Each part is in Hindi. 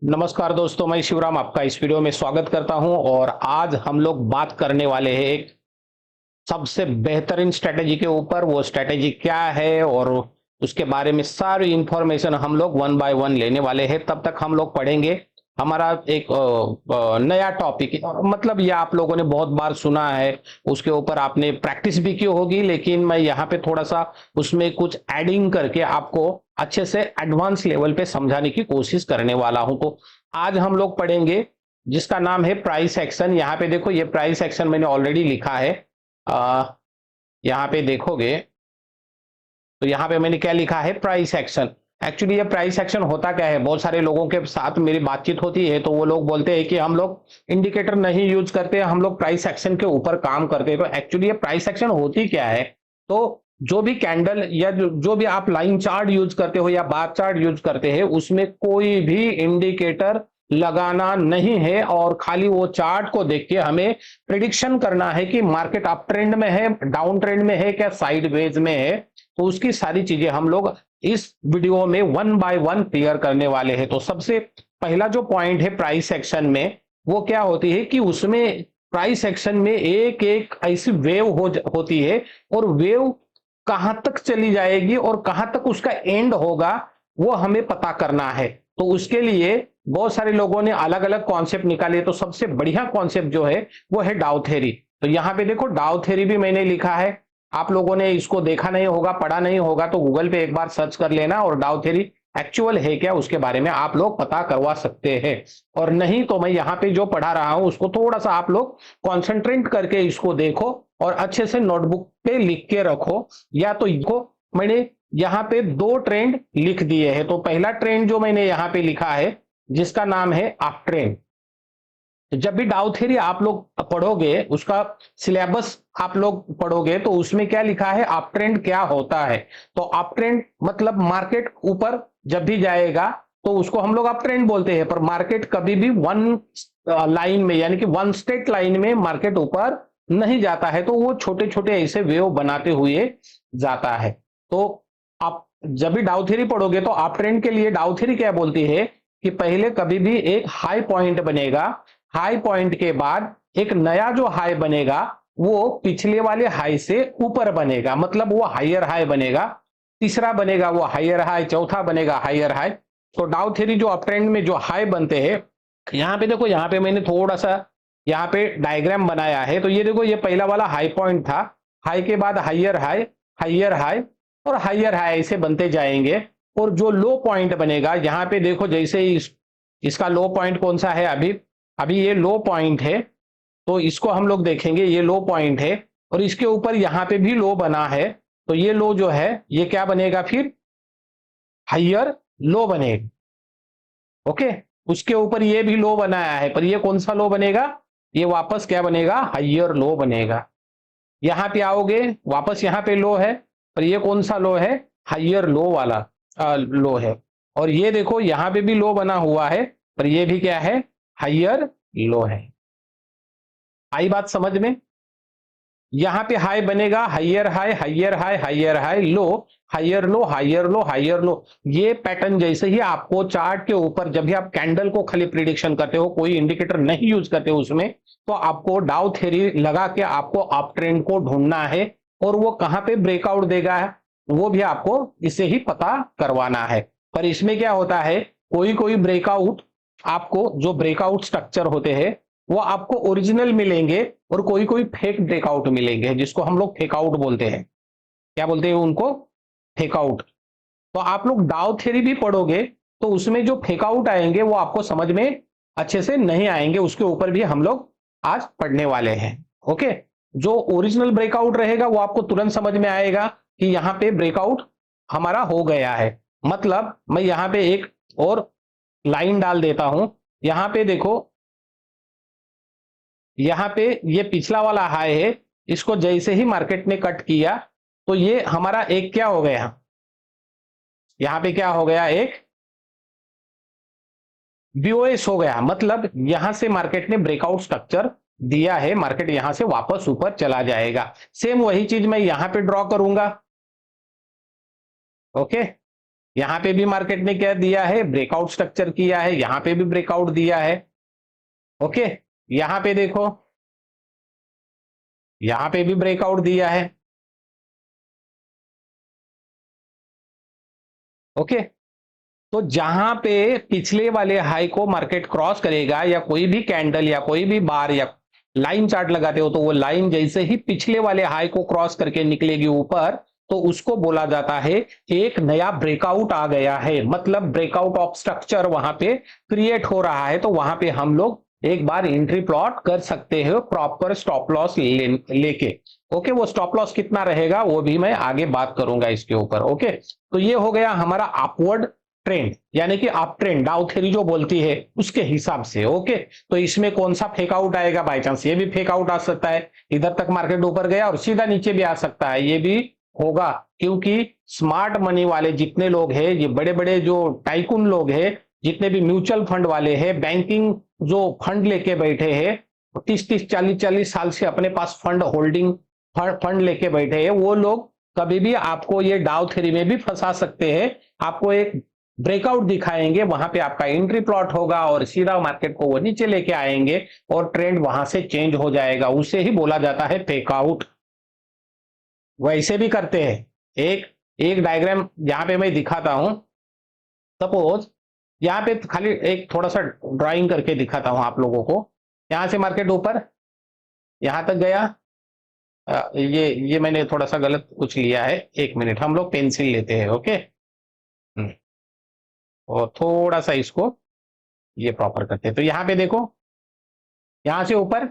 नमस्कार दोस्तों, मैं शिवराम आपका इस वीडियो में स्वागत करता हूं और आज हम लोग बात करने वाले हैं एक सबसे बेहतरीन स्ट्रेटेजी के ऊपर। वो स्ट्रेटेजी क्या है और उसके बारे में सारी इंफॉर्मेशन हम लोग वन बाय वन लेने वाले हैं। तब तक हम लोग पढ़ेंगे हमारा एक नया टॉपिक, मतलब ये आप लोगों ने बहुत बार सुना है, उसके ऊपर आपने प्रैक्टिस भी की होगी, लेकिन मैं यहाँ पे थोड़ा सा उसमें कुछ एडिंग करके आपको अच्छे से एडवांस लेवल पे समझाने की कोशिश करने वाला हूं। तो आज हम लोग पढ़ेंगे जिसका नाम है प्राइस एक्शन। यहाँ पे देखो, ये प्राइस एक्शन मैंने ऑलरेडी लिखा है। आ, यहाँ पे देखोगे तो यहाँ पे मैंने क्या लिखा है, प्राइस एक्शन। एक्चुअली ये प्राइस एक्शन होता क्या है, बहुत सारे लोगों के साथ मेरी बातचीत होती है तो वो लोग बोलते हैं कि हम लोग इंडिकेटर नहीं यूज करते, हम लोग प्राइस एक्शन के ऊपर काम करते हैं। तो एक्चुअली ये प्राइस एक्शन होती क्या है, तो जो भी कैंडल या जो भी आप लाइन चार्ट यूज करते हो या बार चार्ट यूज करते हैं, उसमें कोई भी इंडिकेटर लगाना नहीं है और खाली वो चार्ट को देख के हमें प्रिडिक्शन करना है कि मार्केट अप ट्रेंड में है, डाउन ट्रेंड में है, क्या साइडवेज में है। तो उसकी सारी चीजें हम लोग इस वीडियो में वन बाय वन क्लियर करने वाले हैं। तो सबसे पहला जो पॉइंट है प्राइस एक्शन में, वो क्या होती है कि उसमें प्राइस एक्शन में एक एक ऐसी वेव होती है और वेव कहां तक चली जाएगी और कहां तक उसका एंड होगा, वो हमें पता करना है। तो उसके लिए बहुत सारे लोगों ने अलग अलग कॉन्सेप्ट निकाले, तो सबसे बढ़िया कॉन्सेप्ट जो है वो है डाउ थ्योरी। तो यहां पे देखो, डाउ थ्योरी भी मैंने लिखा है। आप लोगों ने इसको देखा नहीं होगा, पढ़ा नहीं होगा, तो गूगल पे एक बार सर्च कर लेना और डाउ थ्योरी एक्चुअल है क्या उसके बारे में आप लोग पता करवा सकते हैं। और नहीं तो मैं यहाँ पे जो पढ़ा रहा हूं उसको थोड़ा सा आप लोग कॉन्सेंट्रेट करके इसको देखो और अच्छे से नोटबुक पे लिख के रखो। या तो इसको मैंने यहाँ पे दो ट्रेंड लिख दिए हैं। तो पहला ट्रेंड जो मैंने यहाँ पे लिखा है जिसका नाम है अप ट्रेंड। जब भी डाउ थ्योरी आप लोग पढ़ोगे, उसका सिलेबस आप लोग पढ़ोगे, तो उसमें क्या लिखा है, अप ट्रेंड क्या होता है। तो अप ट्रेंड मतलब मार्केट ऊपर जब भी जाएगा तो उसको हम लोग अप ट्रेंड बोलते हैं। पर मार्केट कभी भी वन लाइन में, यानी कि वन स्ट्रेट लाइन में मार्केट ऊपर नहीं जाता है, तो वो छोटे छोटे ऐसे वेव बनाते हुए जाता है। तो आप जब भी डाउ थ्योरी पढ़ोगे तो अप ट्रेंड के लिए डाउ थ्योरी क्या बोलती है कि पहले कभी भी एक हाई पॉइंट बनेगा, हाई पॉइंट के बाद एक नया जो हाई बनेगा वो पिछले वाले हाई से ऊपर बनेगा, मतलब वो हायर हाई बनेगा। तीसरा बनेगा वो हायर हाई, चौथा बनेगा हायर हाई। तो डाउ थ्योरी जो अप ट्रेंड में जो हाई बनते हैं, यहाँ पे देखो, यहाँ पे मैंने थोड़ा सा यहाँ पे डायग्राम बनाया है। तो ये देखो, ये पहला वाला हाई पॉइंट था, हाई के बाद हायर हाई, हायर हाई और हायर हाई ऐसे बनते जाएंगे। और जो लो पॉइंट बनेगा, यहाँ पे देखो, जैसे इसका लो पॉइंट कौन सा है, अभी अभी ये लो पॉइंट है, तो इसको हम लोग देखेंगे, ये लो पॉइंट है और इसके ऊपर यहाँ पे भी लो बना है। तो ये लो जो है ये क्या बनेगा, फिर हायर लो बनेगा। ओके, उसके ऊपर ये भी लो बनाया है, पर ये कौन सा लो बनेगा, ये वापस क्या बनेगा, हायर लो बनेगा। यहाँ पे आओगे, वापस यहाँ पे लो है, पर ये कौन सा लो है, हायर लो वाला लो है। और ये देखो, यहाँ पे भी लो बना हुआ है, पर ये भी क्या है, हायर लो है। आई बात समझ में। यहाँ पे हाई बनेगा, higher high, higher high, higher high, low, higher low, higher low, higher low. ये पैटर्न जैसे ही आपको चार्ट के ऊपर, जब भी आप कैंडल को खाली प्रिडिक्शन करते हो, कोई इंडिकेटर नहीं यूज करते हो उसमें, तो आपको डाउ थ्योरी लगा के आपको अप ट्रेंड को ढूंढना है और वो कहां पे ब्रेकआउट देगा है वो भी आपको इसे ही पता करवाना है। पर इसमें क्या होता है, कोई कोई ब्रेकआउट, आपको जो ब्रेकआउट स्ट्रक्चर होते हैं वो आपको ओरिजिनल मिलेंगे और कोई कोई फेक ब्रेकआउट मिलेंगे, जिसको हम लोग फेकआउट बोलते हैं। क्या बोलते हैं उनको, फेकआउट। तो आप लोग डाउ थ्योरी भी पढ़ोगे तो उसमें जो फेकआउट आएंगे वो आपको समझ में अच्छे से नहीं आएंगे, उसके ऊपर भी हम लोग आज पढ़ने वाले हैं। ओके, जो ओरिजिनल ब्रेकआउट रहेगा वो आपको तुरंत समझ में आएगा कि यहां पे ब्रेकआउट हमारा हो गया है। मतलब मैं यहां पे एक और लाइन डाल देता हूं। यहां पे देखो, यहाँ पे ये पिछला वाला हाई है, इसको जैसे ही मार्केट ने कट किया तो ये हमारा एक क्या हो गया, यहाँ पे क्या हो गया, एक बीओएस हो गया। मतलब यहां से मार्केट ने ब्रेकआउट स्ट्रक्चर दिया है, मार्केट यहां से वापस ऊपर चला जाएगा। सेम वही चीज मैं यहां पे ड्रॉ करूंगा। ओके, यहाँ पे भी मार्केट ने क्या दिया है, ब्रेकआउट स्ट्रक्चर किया है, यहाँ पे भी ब्रेकआउट दिया है। ओके, यहाँ पे देखो, यहाँ पे भी ब्रेकआउट दिया है। ओके, तो जहां पे पिछले वाले हाई को मार्केट क्रॉस करेगा, या कोई भी कैंडल या कोई भी बार या लाइन चार्ट लगाते हो, तो वो लाइन जैसे ही पिछले वाले हाई को क्रॉस करके निकलेगी ऊपर, तो उसको बोला जाता है एक नया ब्रेकआउट आ गया है, मतलब ब्रेकआउट ऑफ स्ट्रक्चर वहां पे क्रिएट हो रहा है। तो वहां पे हम लोग एक बार एंट्री प्लॉट कर सकते हो प्रॉपर स्टॉप लॉस लेके। ओके, वो स्टॉप लॉस कितना रहेगा वो भी मैं आगे बात करूंगा इसके ऊपर। ओके, तो ये हो गया हमारा अपवर्ड ट्रेंड, यानी कि अप ट्रेंड डाउ थ्योरी जो बोलती है उसके हिसाब से। ओके, तो इसमें कौन सा फेक आउट आएगा, बाय चांस ये भी फेक आउट आ सकता है, इधर तक मार्केट ऊपर गया और सीधा नीचे भी आ सकता है, ये भी होगा। क्योंकि स्मार्ट मनी वाले जितने लोग हैं, ये बड़े बड़े जो टाइकून लोग हैं, जितने भी म्यूचुअल फंड वाले हैं, बैंकिंग जो फंड लेके बैठे हैं, 30-30 40-40 साल से अपने पास फंड होल्डिंग फंड लेके बैठे हैं, वो लोग कभी भी आपको ये डाउ थ्योरी में भी फंसा सकते हैं। आपको एक ब्रेकआउट दिखाएंगे, वहां पे आपका एंट्री प्लॉट होगा और सीधा मार्केट को वो नीचे लेके आएंगे और ट्रेंड वहां से चेंज हो जाएगा, उसे ही बोला जाता है फेक आउट। वैसे भी करते हैं, एक एक डायग्राम यहां पे मैं दिखाता हूं। सपोज यहाँ पे खाली एक थोड़ा सा ड्राइंग करके दिखाता हूं आप लोगों को। यहां से मार्केट ऊपर यहां तक गया, ये मैंने थोड़ा सा गलत कुछ लिया है, एक मिनट, हम लोग पेंसिल लेते हैं। ओके, और थोड़ा सा इसको ये प्रॉपर करते हैं। तो यहाँ पे देखो, यहां से ऊपर,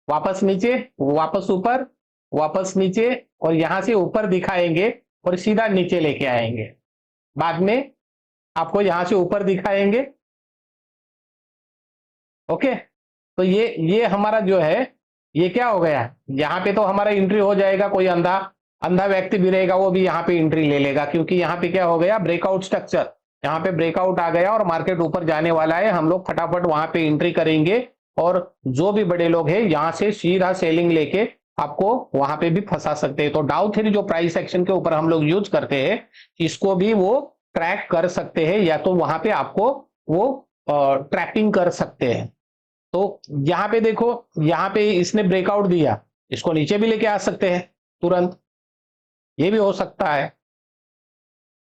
वापस नीचे, वापस ऊपर, वापस नीचे, और यहां से ऊपर दिखाएंगे और सीधा नीचे लेके आएंगे। बाद में आपको यहां से ऊपर दिखाएंगे। ओके, तो ये हमारा जो है, ये क्या हो गया, यहाँ पे तो हमारा एंट्री हो जाएगा, कोई अंधा अंधा व्यक्ति भी रहेगा वो भी यहाँ पे एंट्री ले लेगा, क्योंकि यहाँ पे क्या हो गया, ब्रेकआउट स्ट्रक्चर, यहाँ पे ब्रेकआउट आ गया और मार्केट ऊपर जाने वाला है। हम लोग फटाफट वहां पे एंट्री करेंगे और जो भी बड़े लोग हैं यहाँ से सीधा सेलिंग लेके आपको वहां पे भी फंसा सकते हैं। तो डाउ थ्योरी जो प्राइस एक्शन के ऊपर हम लोग यूज करते हैं, इसको भी वो ट्रैक कर सकते हैं, या तो वहां पे आपको वो ट्रैपिंग कर सकते हैं। तो यहां पे देखो, यहां पे इसने ब्रेकआउट दिया, इसको नीचे भी लेके आ सकते हैं तुरंत, ये भी हो सकता है,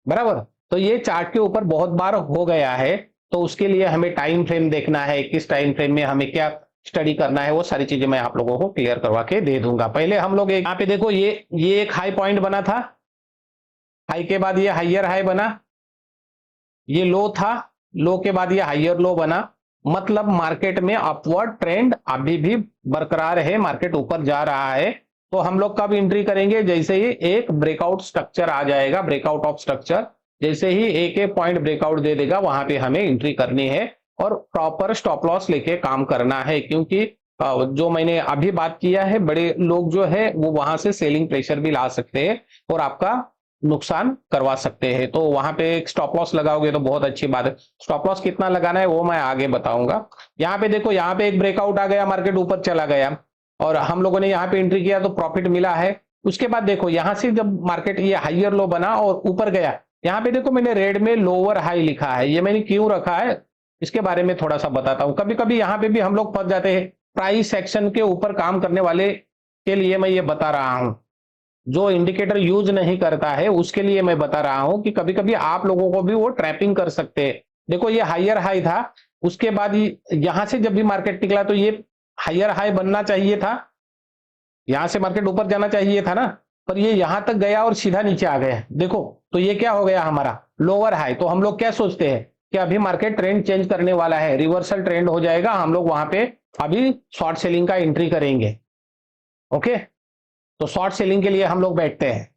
बराबर। तो ये चार्ट के ऊपर बहुत बार हो गया है, तो उसके लिए हमें टाइम फ्रेम देखना है, किस टाइम फ्रेम में हमें क्या स्टडी करना है, वो सारी चीजें मैं आप लोगों को क्लियर करवा के दे दूंगा। पहले हम लोग यहाँ पे देखो, ये एक हाई पॉइंट बना था, हाई के बाद ये हाइयर हाई बना, ये लो था, लो के बाद ये हाइयर लो बना, मतलब मार्केट में अपवर्ड ट्रेंड अभी भी बरकरार है, मार्केट ऊपर जा रहा है। तो हम लोग कब एंट्री करेंगे, जैसे ही एक ब्रेकआउट स्ट्रक्चर आ जाएगा, ब्रेकआउट ऑफ स्ट्रक्चर, जैसे ही एक पॉइंट ब्रेकआउट दे देगा, वहां पे हमें एंट्री करनी है और प्रॉपर स्टॉप लॉस लेके काम करना है। क्योंकि जो मैंने अभी बात किया है, बड़े लोग जो है वो वहां से सेलिंग प्रेशर भी ला सकते हैं और आपका नुकसान करवा सकते हैं। तो वहां पे एक स्टॉप लॉस लगाओगे तो बहुत अच्छी बात है। स्टॉप लॉस कितना लगाना है वो मैं आगे बताऊंगा। यहाँ पे देखो, यहाँ पे एक ब्रेकआउट आ गया, मार्केट ऊपर चला गया और हम लोगों ने यहाँ पे एंट्री किया तो प्रॉफिट मिला है। उसके बाद देखो, यहाँ से जब मार्केट ये हाइयर लो बना और ऊपर गया, यहाँ पे देखो मैंने रेड में लोअर हाई लिखा है, ये मैंने क्यों रखा है इसके बारे में थोड़ा सा बताता हूँ। कभी कभी यहाँ पे भी हम लोग फंस जाते हैं, प्राइस सेक्शन के ऊपर काम करने वाले के लिए मैं ये बता रहा हूँ, जो इंडिकेटर यूज नहीं करता है उसके लिए मैं बता रहा हूं कि कभी कभी आप लोगों को भी वो ट्रैपिंग कर सकते हैं। देखो, ये हाइयर हाई था, उसके बाद यहां से जब भी मार्केट निकला तो ये हाइयर हाई बनना चाहिए था, यहां से मार्केट ऊपर जाना चाहिए था ना, पर ये यहां तक गया और सीधा नीचे आ गया। देखो, तो ये क्या हो गया हमारा लोअर हाई। तो हम लोग क्या सोचते हैं कि अभी मार्केट ट्रेंड चेंज करने वाला है, रिवर्सल ट्रेंड हो जाएगा, हम लोग वहां पे अभी शॉर्ट सेलिंग का एंट्री करेंगे। ओके, तो शॉर्ट सेलिंग के लिए हम लोग बैठते हैं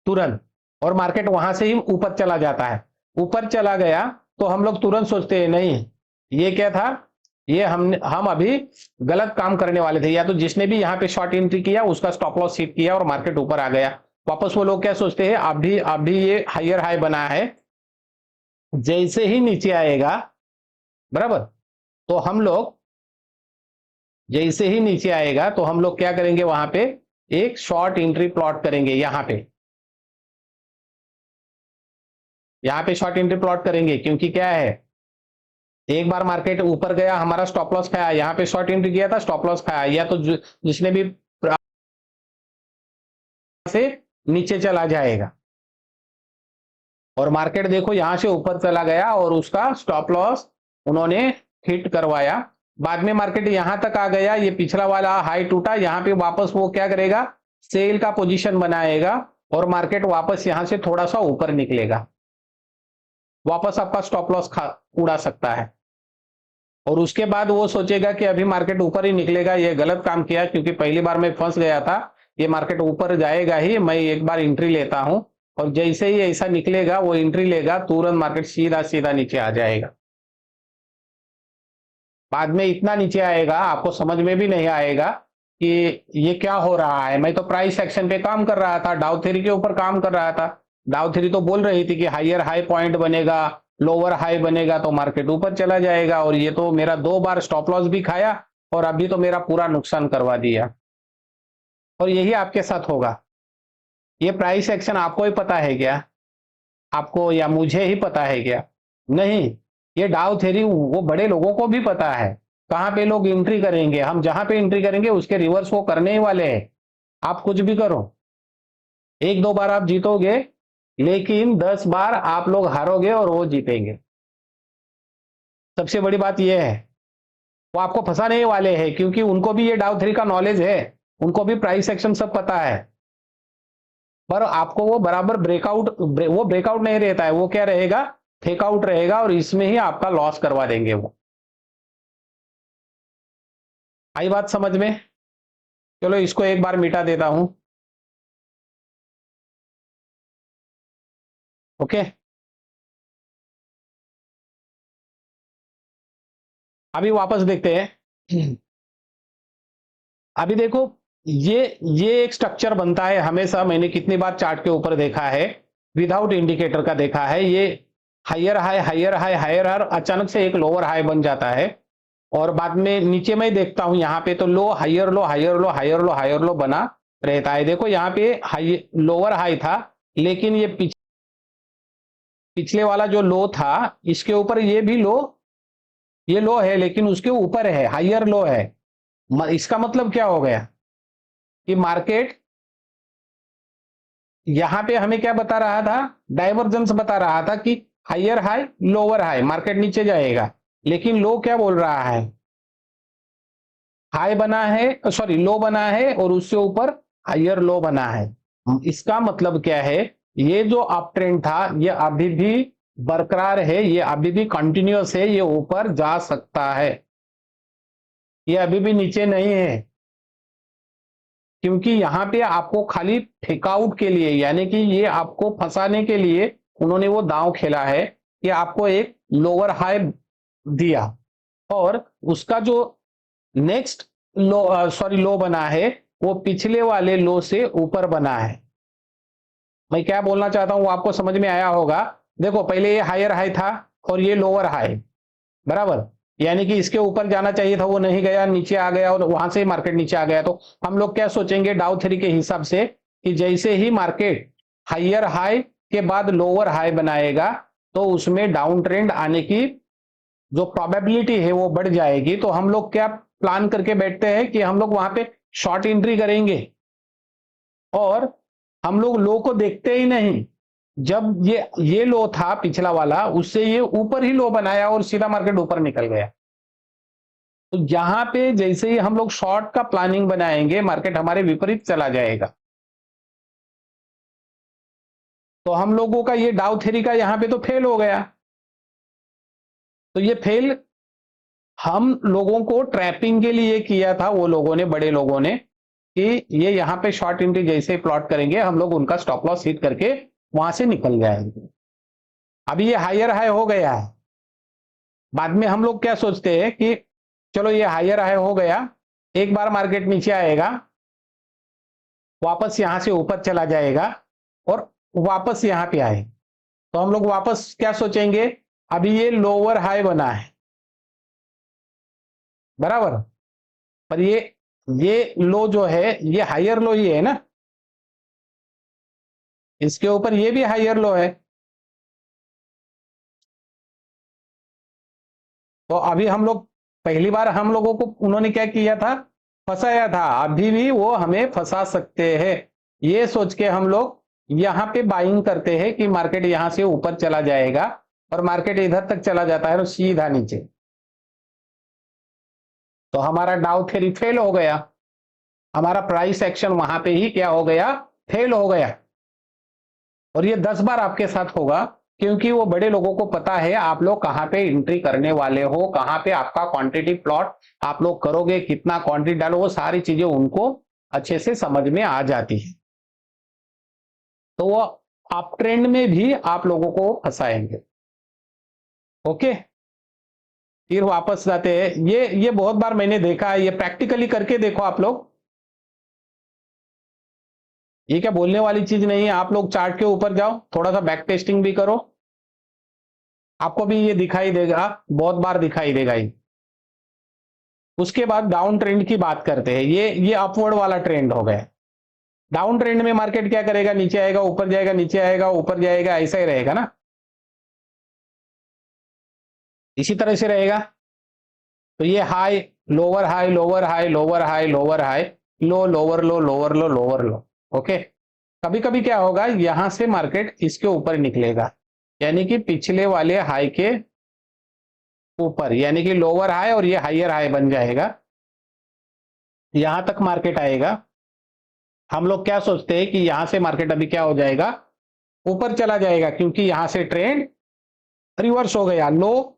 तुरंत, और मार्केट वहां से ही ऊपर चला जाता है। ऊपर चला गया तो हम लोग तुरंत सोचते हैं नहीं, ये क्या था, ये हम अभी गलत काम करने वाले थे, या तो जिसने भी यहाँ पे शॉर्ट एंट्री किया उसका स्टॉप लॉस हिट किया और मार्केट ऊपर आ गया। वापस वो लोग क्या सोचते हैं, अभी ये हाइयर हाई बना है, जैसे ही नीचे आएगा, बराबर, तो हम लोग जैसे ही नीचे आएगा तो हम लोग क्या करेंगे, वहां पे एक शॉर्ट एंट्री प्लॉट करेंगे। यहां पे यहाँ पे शॉर्ट एंट्री प्लॉट करेंगे, क्योंकि क्या है, एक बार मार्केट ऊपर गया, हमारा स्टॉप लॉस खाया, यहाँ पे शॉर्ट एंट्री किया था, स्टॉप लॉस खाया, या तो जिसने भी से नीचे चला जाएगा, और मार्केट देखो यहां से ऊपर चला गया और उसका स्टॉप लॉस उन्होंने हिट करवाया। बाद में मार्केट यहां तक आ गया, ये पिछला वाला हाई टूटा, यहां पे वापस वो क्या करेगा, सेल का पोजीशन बनाएगा और मार्केट वापस यहां से थोड़ा सा ऊपर निकलेगा, वापस आपका स्टॉप लॉस उड़ा सकता है। और उसके बाद वो सोचेगा कि अभी मार्केट ऊपर ही निकलेगा, ये गलत काम किया, क्योंकि पहली बार मैं फंस गया था, ये मार्केट ऊपर जाएगा ही, मैं एक बार एंट्री लेता हूं, और जैसे ही ऐसा निकलेगा वो एंट्री लेगा, तुरंत मार्केट सीधा सीधा नीचे आ जाएगा। बाद में इतना नीचे आएगा आपको समझ में भी नहीं आएगा कि ये क्या हो रहा है। मैं तो प्राइस एक्शन पे काम कर रहा था, डाउ थ्योरी के ऊपर काम कर रहा था। डाउ थ्योरी तो बोल रही थी कि हायर हाई पॉइंट बनेगा, लोअर हाई बनेगा तो मार्केट ऊपर चला जाएगा, और ये तो मेरा 2 बार स्टॉप लॉस भी खाया और अभी तो मेरा पूरा नुकसान करवा दिया। और यही आपके साथ होगा। ये प्राइस एक्शन आपको ही पता है क्या? आपको या मुझे ही पता है क्या? नहीं, ये डाउ थ्योरी वो बड़े लोगों को भी पता है, कहां पे लोग एंट्री करेंगे, हम जहां पे एंट्री करेंगे उसके रिवर्स वो करने ही वाले हैं। आप कुछ भी करो, 1-2 बार आप जीतोगे, लेकिन 10 बार आप लोग हारोगे और वो जीतेंगे। सबसे बड़ी बात यह है, वो आपको फंसाने वाले हैं, क्योंकि उनको भी ये डाउ थ्योरी का नॉलेज है, उनको भी प्राइस एक्शन सब पता है, पर आपको वो बराबर वो ब्रेकआउट नहीं रहता है, वो क्या रहेगा, फेकआउट रहेगा, और इसमें ही आपका लॉस करवा देंगे वो। आई बात समझ में? चलो इसको एक बार मिटा देता हूं। ओके, अभी वापस देखते हैं। अभी देखो, ये एक स्ट्रक्चर बनता है हमेशा, मैंने कितनी बार चार्ट के ऊपर देखा है, विदाउट इंडिकेटर का देखा है, ये higher high higher high higher high, अचानक से एक लोअर हाई बन जाता है, और बाद में नीचे में देखता हूं यहाँ पे तो low higher low higher low higher low higher low बना रहता है। देखो यहाँ पे हाई लोअर हाई था, लेकिन ये पिछले वाला जो लो था, इसके ऊपर ये भी लो, ये लो है लेकिन उसके ऊपर है, हायर लो है। इसका मतलब क्या हो गया कि मार्केट यहां पे हमें क्या बता रहा था, डाइवर्जेंस बता रहा था कि higher high lower high, market नीचे जाएगा, लेकिन लो क्या बोल रहा है, हाई बना है, सॉरी लो बना है और उससे ऊपर हायर लो बना है। इसका मतलब क्या है, ये जो अप ट्रेंड था ये अभी भी बरकरार है, ये अभी भी कंटिन्यूअस है, ये ऊपर जा सकता है, ये अभी भी नीचे नहीं है। क्योंकि यहां पे आपको खाली फेकआउट के लिए, यानी कि ये आपको फंसाने के लिए उन्होंने वो दांव खेला है कि आपको एक लोअर हाई दिया, और उसका जो नेक्स्ट लो बना है वो पिछले वाले लो से ऊपर बना है। मैं क्या बोलना चाहता हूं आपको समझ में आया होगा। देखो पहले ये हायर हाई था और ये लोअर हाई, बराबर, यानी कि इसके ऊपर जाना चाहिए था, वो नहीं गया, नीचे आ गया, और वहां से मार्केट नीचे आ गया। तो हम लोग क्या सोचेंगे डाउ थ्योरी के हिसाब से कि जैसे ही मार्केट हायर हाई के बाद लोअर हाई बनाएगा तो उसमें डाउन ट्रेंड आने की जो प्रोबेबिलिटी है वो बढ़ जाएगी। तो हम लोग क्या प्लान करके बैठते हैं कि हम लोग वहां पे शॉर्ट एंट्री करेंगे, और हम लोग लो को देखते ही नहीं। जब ये लो था पिछला वाला, उससे ये ऊपर ही लो बनाया और सीधा मार्केट ऊपर निकल गया। तो यहां पे जैसे ही हम लोग शॉर्ट का प्लानिंग बनाएंगे, मार्केट हमारे विपरीत चला जाएगा। तो हम लोगों का ये डाउ थ्योरी का यहां पे तो फेल हो गया। तो ये फेल हम लोगों को ट्रैपिंग के लिए किया था, वो लोगों ने, बड़े लोगों ने, कि ये यहां पे शॉर्ट एंट्री जैसे प्लॉट करेंगे हम लोग, उनका स्टॉप लॉस हिट करके वहां से निकल जाएंगे। अभी ये हायर हाई हो गया है, बाद में हम लोग क्या सोचते हैं कि चलो ये हायर हाई हो गया, एक बार मार्केट नीचे आएगा, वापस यहां से ऊपर चला जाएगा और वापस यहां पे आए, तो हम लोग वापस क्या सोचेंगे, अभी ये लोअर हाई बना है, बराबर, पर ये लो जो है ये हायर लो ही है ना, इसके ऊपर ये भी हायर लो है, तो अभी हम लोग पहली बार हम लोगों को उन्होंने क्या किया था, फंसाया था। अभी भी वो हमें फंसा सकते हैं, ये सोच के हम लोग यहाँ पे बाइंग करते हैं कि मार्केट यहाँ से ऊपर चला जाएगा, और मार्केट इधर तक चला जाता है तो सीधा नीचे, तो हमारा डाउ थ्योरी फेल हो गया, हमारा प्राइस एक्शन वहां पे ही क्या हो गया, फेल हो गया। और ये 10 बार आपके साथ होगा, क्योंकि वो बड़े लोगों को पता है आप लोग कहां पे एंट्री करने वाले हो, कहां पे आपका क्वांटिटी प्लॉट आप लोग करोगे, कितना क्वांटिटी डालो, वो सारी चीजें उनको अच्छे से समझ में आ जाती है। तो वो अप ट्रेंड में भी आप लोगों को फंसाएंगे। ओके, फिर वापस जाते हैं। ये बहुत बार मैंने देखा है, ये प्रैक्टिकली करके देखो आप लोग। ये क्या बोलने वाली चीज नहीं है, आप लोग चार्ट के ऊपर जाओ, थोड़ा सा बैक टेस्टिंग भी करो, आपको भी ये दिखाई देगा, बहुत बार दिखाई देगा ये। उसके बाद डाउन ट्रेंड की बात करते हैं। ये अपवर्ड वाला ट्रेंड हो गया। डाउन ट्रेंड में मार्केट क्या करेगा, नीचे आएगा, ऊपर जाएगा, नीचे आएगा, ऊपर जाएगा, ऐसा ही रहेगा ना, इसी तरह से रहेगा। तो ये high lower high lower high lower high lower high, लो लोअर लो लोअर लो लोअर लो। ओके, कभी कभी क्या होगा, यहां से मार्केट इसके ऊपर निकलेगा, यानी कि पिछले वाले हाई के ऊपर, यानी कि लोअर हाई और ये हाइयर हाई बन जाएगा, यहां तक मार्केट आएगा। हम लोग क्या सोचते हैं कि यहां से मार्केट अभी क्या हो जाएगा, ऊपर चला जाएगा, क्योंकि यहां से ट्रेंड रिवर्स हो गया, लो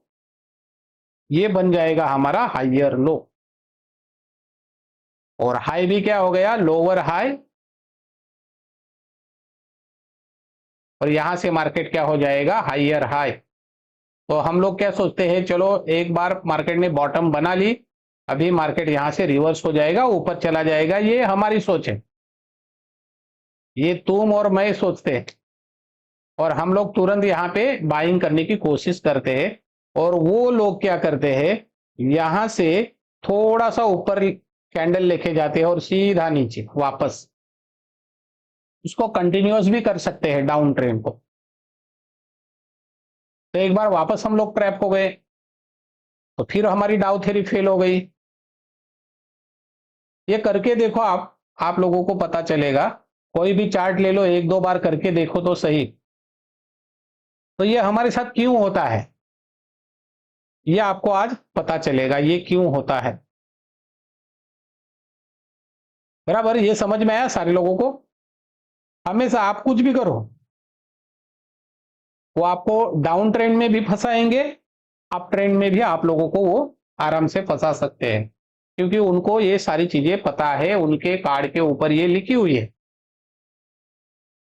ये बन जाएगा हमारा हाइयर लो, और हाई भी क्या हो गया, लोअर हाई, और यहां से मार्केट क्या हो जाएगा, हाइयर हाई। तो हम लोग क्या सोचते हैं, चलो एक बार मार्केट ने बॉटम बना ली, अभी मार्केट यहां से रिवर्स हो जाएगा, ऊपर चला जाएगा, ये हमारी सोच है, ये तुम और मैं सोचते हैं, और हम लोग तुरंत यहां पे बाइंग करने की कोशिश करते हैं। और वो लोग क्या करते हैं, यहां से थोड़ा सा ऊपर कैंडल लेके जाते हैं और सीधा नीचे वापस, इसको कंटिन्यूअस भी कर सकते हैं डाउन ट्रेंड को। तो एक बार वापस हम लोग ट्रैप हो गए, तो फिर हमारी डाउ थ्योरी फेल हो गई। ये करके देखो आप लोगों को पता चलेगा, कोई भी चार्ट ले लो, एक दो बार करके देखो तो सही। तो ये हमारे साथ क्यों होता है, ये आपको आज पता चलेगा, ये क्यों होता है। बराबर, ये समझ में आया सारे लोगों को। हमेशा आप कुछ भी करो, वो आपको डाउन ट्रेंड में भी फंसाएंगे, अप ट्रेंड में भी आप लोगों को वो आराम से फंसा सकते हैं, क्योंकि उनको ये सारी चीजें पता है, उनके कार्ड के ऊपर ये लिखी हुई है,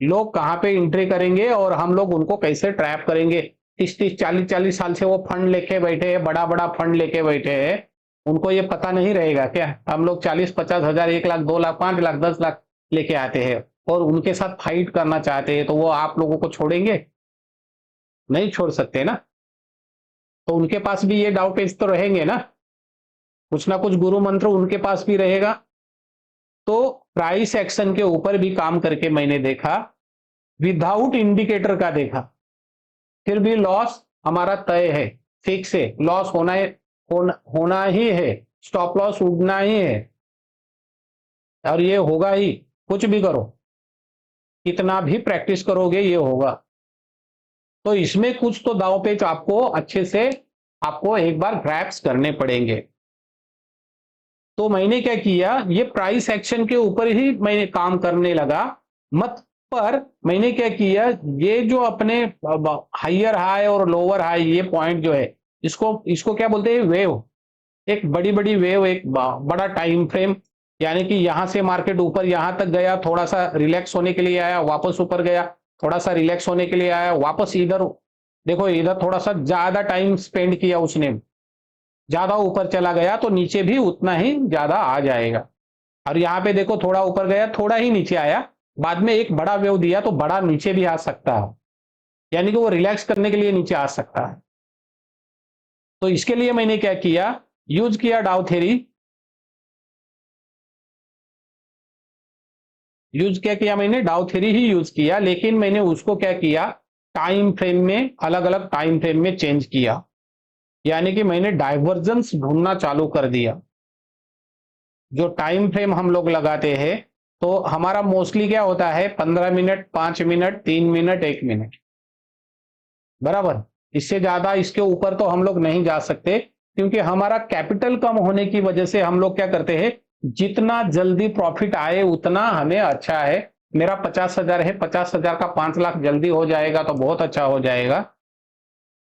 लोग कहां पे एंट्री करेंगे और हम लोग उनको कैसे ट्रैप करेंगे। 30-30 40-40 साल से वो फंड लेके बैठे हैं, बड़ा बड़ा फंड लेके बैठे हैं, उनको ये पता नहीं रहेगा क्या, हम लोग 40-50 हजार, 1 लाख, 2 लाख, 5 लाख, 10 लाख लेके आते हैं, और उनके साथ फाइट करना चाहते हैं, तो वो आप लोगों को छोड़ेंगे, नहीं छोड़ सकते ना। तो उनके पास भी ये डाउ पेज तो रहेंगे ना कुछ गुरु मंत्र उनके पास भी रहेगा। तो प्राइस एक्शन के ऊपर भी काम करके मैंने देखा, विदाउट इंडिकेटर का देखा, फिर भी लॉस हमारा तय है, फिक्स है, लॉस होना ही है, स्टॉप लॉस उड़ना ही है, और ये होगा ही, कुछ भी करो, कितना भी प्रैक्टिस करोगे ये होगा। तो इसमें कुछ तो दाव पेच आपको अच्छे से आपको एक बार ग्रैप्स करने पड़ेंगे। तो मैंने क्या किया, ये प्राइस एक्शन के ऊपर ही मैंने काम करने लगा, मत पर मैंने क्या किया, ये जो अपने हाइयर हाई और लोअर हाई ये पॉइंट जो है, इसको इसको क्या बोलते हैं, वेव, एक बड़ी बड़ी वेव, एक बड़ा टाइम फ्रेम, यानी कि यहां से मार्केट ऊपर यहां तक गया, थोड़ा सा रिलैक्स होने के लिए आया, वापस ऊपर गया, थोड़ा सा रिलैक्स होने के लिए आया, वापस इधर, देखो इधर थोड़ा सा ज्यादा टाइम स्पेंड किया उसने, ज्यादा ऊपर चला गया तो नीचे भी उतना ही ज्यादा आ जाएगा। और यहाँ पे देखो थोड़ा ऊपर गया, थोड़ा ही नीचे आया, बाद में एक बड़ा वेव दिया तो बड़ा नीचे भी आ सकता है, यानी कि वो रिलैक्स करने के लिए नीचे आ सकता है। तो इसके लिए मैंने क्या किया, यूज किया डाउ थ्योरी। यूज क्या किया मैंने, डाउ थ्योरी ही यूज किया, लेकिन मैंने उसको क्या किया, टाइम फ्रेम में, अलग अलग टाइम फ्रेम में चेंज किया। यानी कि मैंने डाइवर्जेंस ढूंढना चालू कर दिया। जो टाइम फ्रेम हम लोग लगाते हैं तो हमारा मोस्टली क्या होता है, 15 मिनट, 5 मिनट, 3 मिनट, 1 मिनट, बराबर। इससे ज्यादा, इसके ऊपर तो हम लोग नहीं जा सकते, क्योंकि हमारा कैपिटल कम होने की वजह से हम लोग क्या करते हैं, जितना जल्दी प्रॉफिट आए उतना हमें अच्छा है। मेरा 50,000 है, 50,000 का 5 लाख जल्दी हो जाएगा तो बहुत अच्छा हो जाएगा,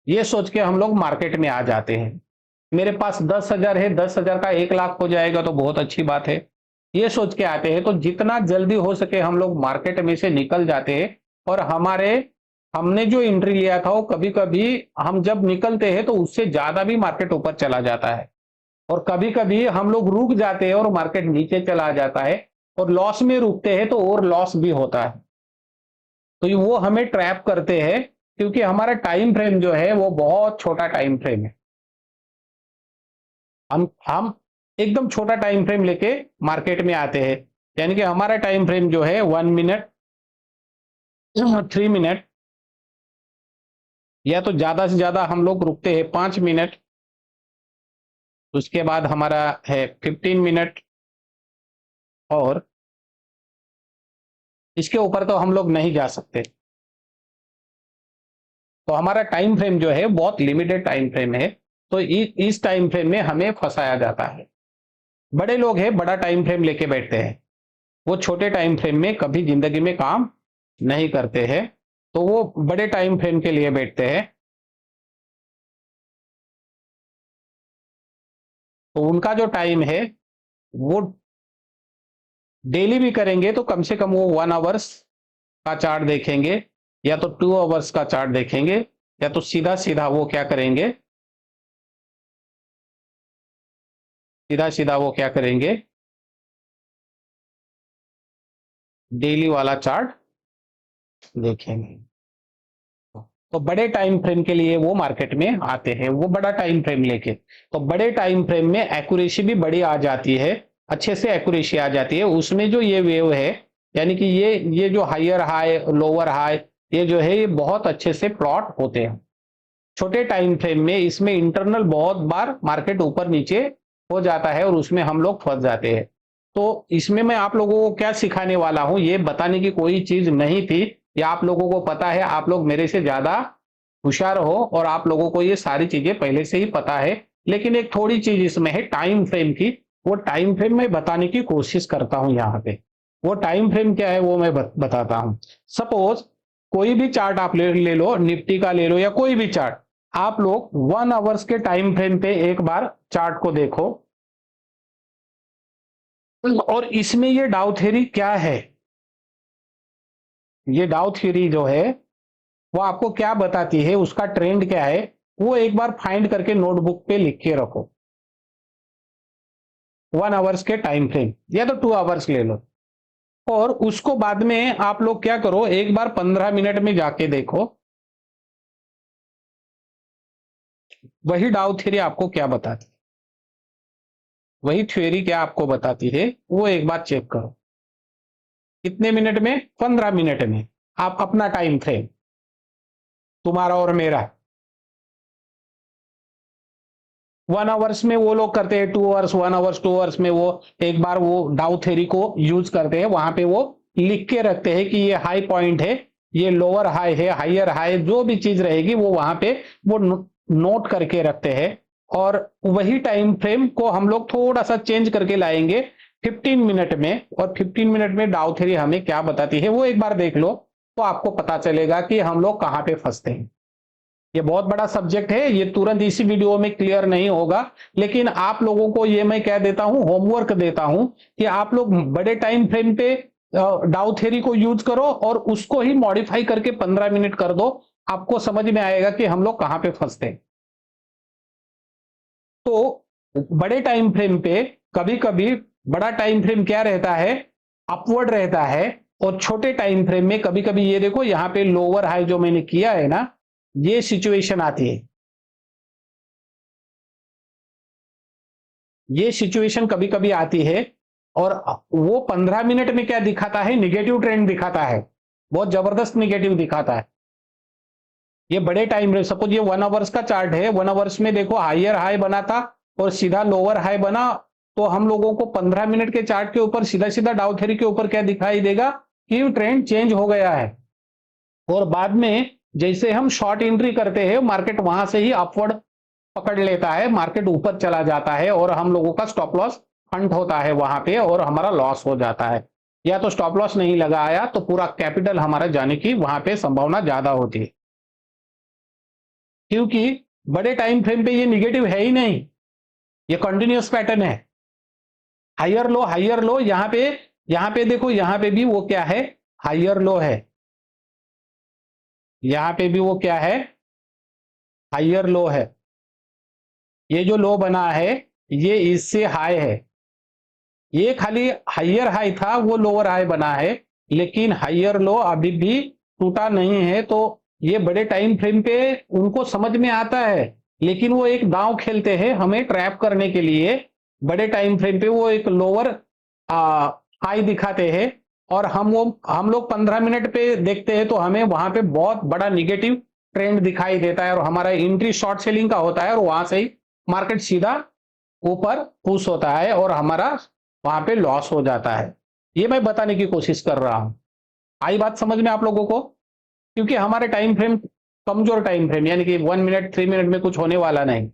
ये सोच के हम लोग मार्केट में आ जाते हैं। मेरे पास 10,000 है, 10,000 का 1 लाख हो जाएगा तो बहुत अच्छी बात है, ये सोच के आते हैं। तो जितना जल्दी हो सके हम लोग मार्केट में से निकल जाते हैं। और हमने जो एंट्री लिया था वो कभी कभी हम जब निकलते हैं तो उससे ज्यादा भी मार्केट ऊपर चला जाता है, और कभी कभी हम लोग रुक जाते हैं और मार्केट नीचे चला जाता है, और लॉस में रुकते हैं तो और लॉस भी होता है। तो वो हमें ट्रैप करते हैं, क्योंकि हमारा टाइम फ्रेम जो है वो बहुत छोटा टाइम फ्रेम है। हम एकदम छोटा टाइम फ्रेम लेके मार्केट में आते हैं, यानी कि हमारा टाइम फ्रेम जो है 1 मिनट, 3 मिनट, या तो ज्यादा से ज्यादा हम लोग रुकते हैं 5 मिनट। उसके बाद हमारा है 15 मिनट, और इसके ऊपर तो हम लोग नहीं जा सकते। तो हमारा टाइम फ्रेम जो है बहुत लिमिटेड टाइम फ्रेम है, तो इस टाइम फ्रेम में हमें फंसाया जाता है। बड़े लोग हैं, बड़ा टाइम फ्रेम लेके बैठते हैं, वो छोटे टाइम फ्रेम में कभी जिंदगी में काम नहीं करते हैं, तो वो बड़े टाइम फ्रेम के लिए बैठते हैं। तो उनका जो टाइम है वो डेली भी करेंगे तो कम से कम वो 1 आवर्स का चार्ट देखेंगे, या तो 2 आवर्स का चार्ट देखेंगे, या तो सीधा सीधा वो क्या करेंगे, सीधा सीधा वो क्या करेंगे, डेली वाला चार्ट देखेंगे। तो बड़े टाइम फ्रेम के लिए वो मार्केट में आते हैं, वो बड़ा टाइम फ्रेम लेके। तो बड़े टाइम फ्रेम में एक्यूरेसी भी बड़ी आ जाती है, अच्छे से एक्यूरेसी आ जाती है। उसमें जो ये वेव है, यानी कि ये जो हायर हाई, लोअर हाई, ये जो है ये बहुत अच्छे से प्लॉट होते हैं। छोटे टाइम फ्रेम में इसमें इंटरनल बहुत बार मार्केट ऊपर नीचे हो जाता है और उसमें हम लोग फंस जाते हैं। तो इसमें मैं आप लोगों को क्या सिखाने वाला हूं, ये बताने की कोई चीज नहीं थी, ये आप लोगों को पता है, आप लोग मेरे से ज्यादा होशियार हो और आप लोगों को ये सारी चीजें पहले से ही पता है। लेकिन एक थोड़ी चीज इसमें है टाइम फ्रेम की, वो टाइम फ्रेम में बताने की कोशिश करता हूं यहाँ पे। वो टाइम फ्रेम क्या है वो मैं बताता हूं। सपोज कोई भी चार्ट आप ले लो, निफ्टी का ले लो या कोई भी चार्ट, आप लोग 1 आवर्स के टाइम फ्रेम पे एक बार चार्ट को देखो, और इसमें ये डाउ थ्योरी क्या है, ये डाउ थ्योरी जो है वो आपको क्या बताती है, उसका ट्रेंड क्या है, वो एक बार फाइंड करके नोटबुक पे लिख के रखो। 1 आवर्स के टाइम फ्रेम या तो 2 आवर्स ले लो, और उसको बाद में आप लोग क्या करो, एक बार 15 मिनट में जाके देखो वही डाउ थ्योरी आपको क्या बताती है, वही थ्योरी क्या आपको बताती है वो एक बार चेक करो। कितने मिनट में? 15 मिनट में। आप अपना टाइम फ्रेम, तुम्हारा और मेरा, 1 आवर्स में वो लोग करते हैं, 2 आवर्स, 1 आवर्स, 2 आवर्स में वो एक बार वो डाउ थ्योरी को यूज करते हैं, वहां पे वो लिख के रखते हैं कि ये हाई पॉइंट है, ये लोअर हाई है, हायर हाई, जो भी चीज रहेगी वो वहां पे वो नोट करके रखते हैं। और वही टाइम फ्रेम को हम लोग थोड़ा सा चेंज करके लाएंगे 15 मिनट में, और 15 मिनट में डाउ थ्योरी हमें क्या बताती है वो एक बार देख लो, तो आपको पता चलेगा कि हम लोग कहां पे फंसते हैं। ये बहुत बड़ा सब्जेक्ट है, ये तुरंत इसी वीडियो में क्लियर नहीं होगा, लेकिन आप लोगों को ये मैं कह देता हूं, होमवर्क देता हूं, कि आप लोग बड़े टाइम फ्रेम पे डाउ थ्योरी को यूज करो और उसको ही मॉडिफाई करके 15 मिनट कर दो, आपको समझ में आएगा कि हम लोग कहां पे फंसते हैं। तो बड़े टाइम फ्रेम पे कभी कभी बड़ा टाइम फ्रेम क्या रहता है, अपवर्ड रहता है, और छोटे टाइम फ्रेम में कभी कभी ये देखो यहां पे लोअर हाई जो मैंने किया है ना, ये सिचुएशन आती है, ये सिचुएशन कभी कभी आती है। और वो 15 मिनट में क्या दिखाता है, निगेटिव ट्रेंड दिखाता है, बहुत जबरदस्त निगेटिव दिखाता है। ये बड़े टाइम फ्रेम, सपोज ये 1 आवर्स का चार्ट है, 1 आवर्स में देखो हायर हाई बना था और सीधा लोअर हाई बना, तो हम लोगों को 15 मिनट के चार्ट के ऊपर सीधा सीधा डाउ थ्योरी के ऊपर क्या दिखाई देगा कि ट्रेंड चेंज हो गया है। और बाद में जैसे हम शॉर्ट एंट्री करते हैं, मार्केट वहां से ही अपवर्ड पकड़ लेता है, मार्केट ऊपर चला जाता है और हम लोगों का स्टॉप लॉस हंट होता है वहां पे और हमारा लॉस हो जाता है। या तो स्टॉप लॉस नहीं लगाया तो पूरा कैपिटल हमारा जाने की वहां पे संभावना ज्यादा होती है, क्योंकि बड़े टाइम फ्रेम पे ये निगेटिव है ही नहीं, ये कंटिन्यूअस पैटर्न है। हाइयर लो यहां पे देखो, यहां पे भी वो क्या है, हाइयर लो है, यहां पे भी वो क्या है, हाइयर लो है। ये जो लो बना है ये इससे हाई है, ये खाली हाइयर हाई था, वो लोअर हाई बना है, लेकिन हाइयर लो अभी भी टूटा नहीं है। तो ये बड़े टाइम फ्रेम पे उनको समझ में आता है, लेकिन वो एक दांव खेलते हैं हमें ट्रैप करने के लिए। बड़े टाइम फ्रेम पे वो एक लोअर हाई दिखाते हैं और हम लोग 15 मिनट पे देखते हैं तो हमें वहां पे बहुत बड़ा निगेटिव ट्रेंड दिखाई देता है और हमारा एंट्री शॉर्ट सेलिंग का होता है और वहां से ही मार्केट सीधा ऊपर पुश होता है और हमारा वहां पे लॉस हो जाता है। ये मैं बताने की कोशिश कर रहा हूं। आई बात समझ में आप लोगों को? क्योंकि हमारे टाइम फ्रेम कमजोर टाइम फ्रेम, यानी कि 1 मिनट 3 मिनट में कुछ होने वाला नहीं,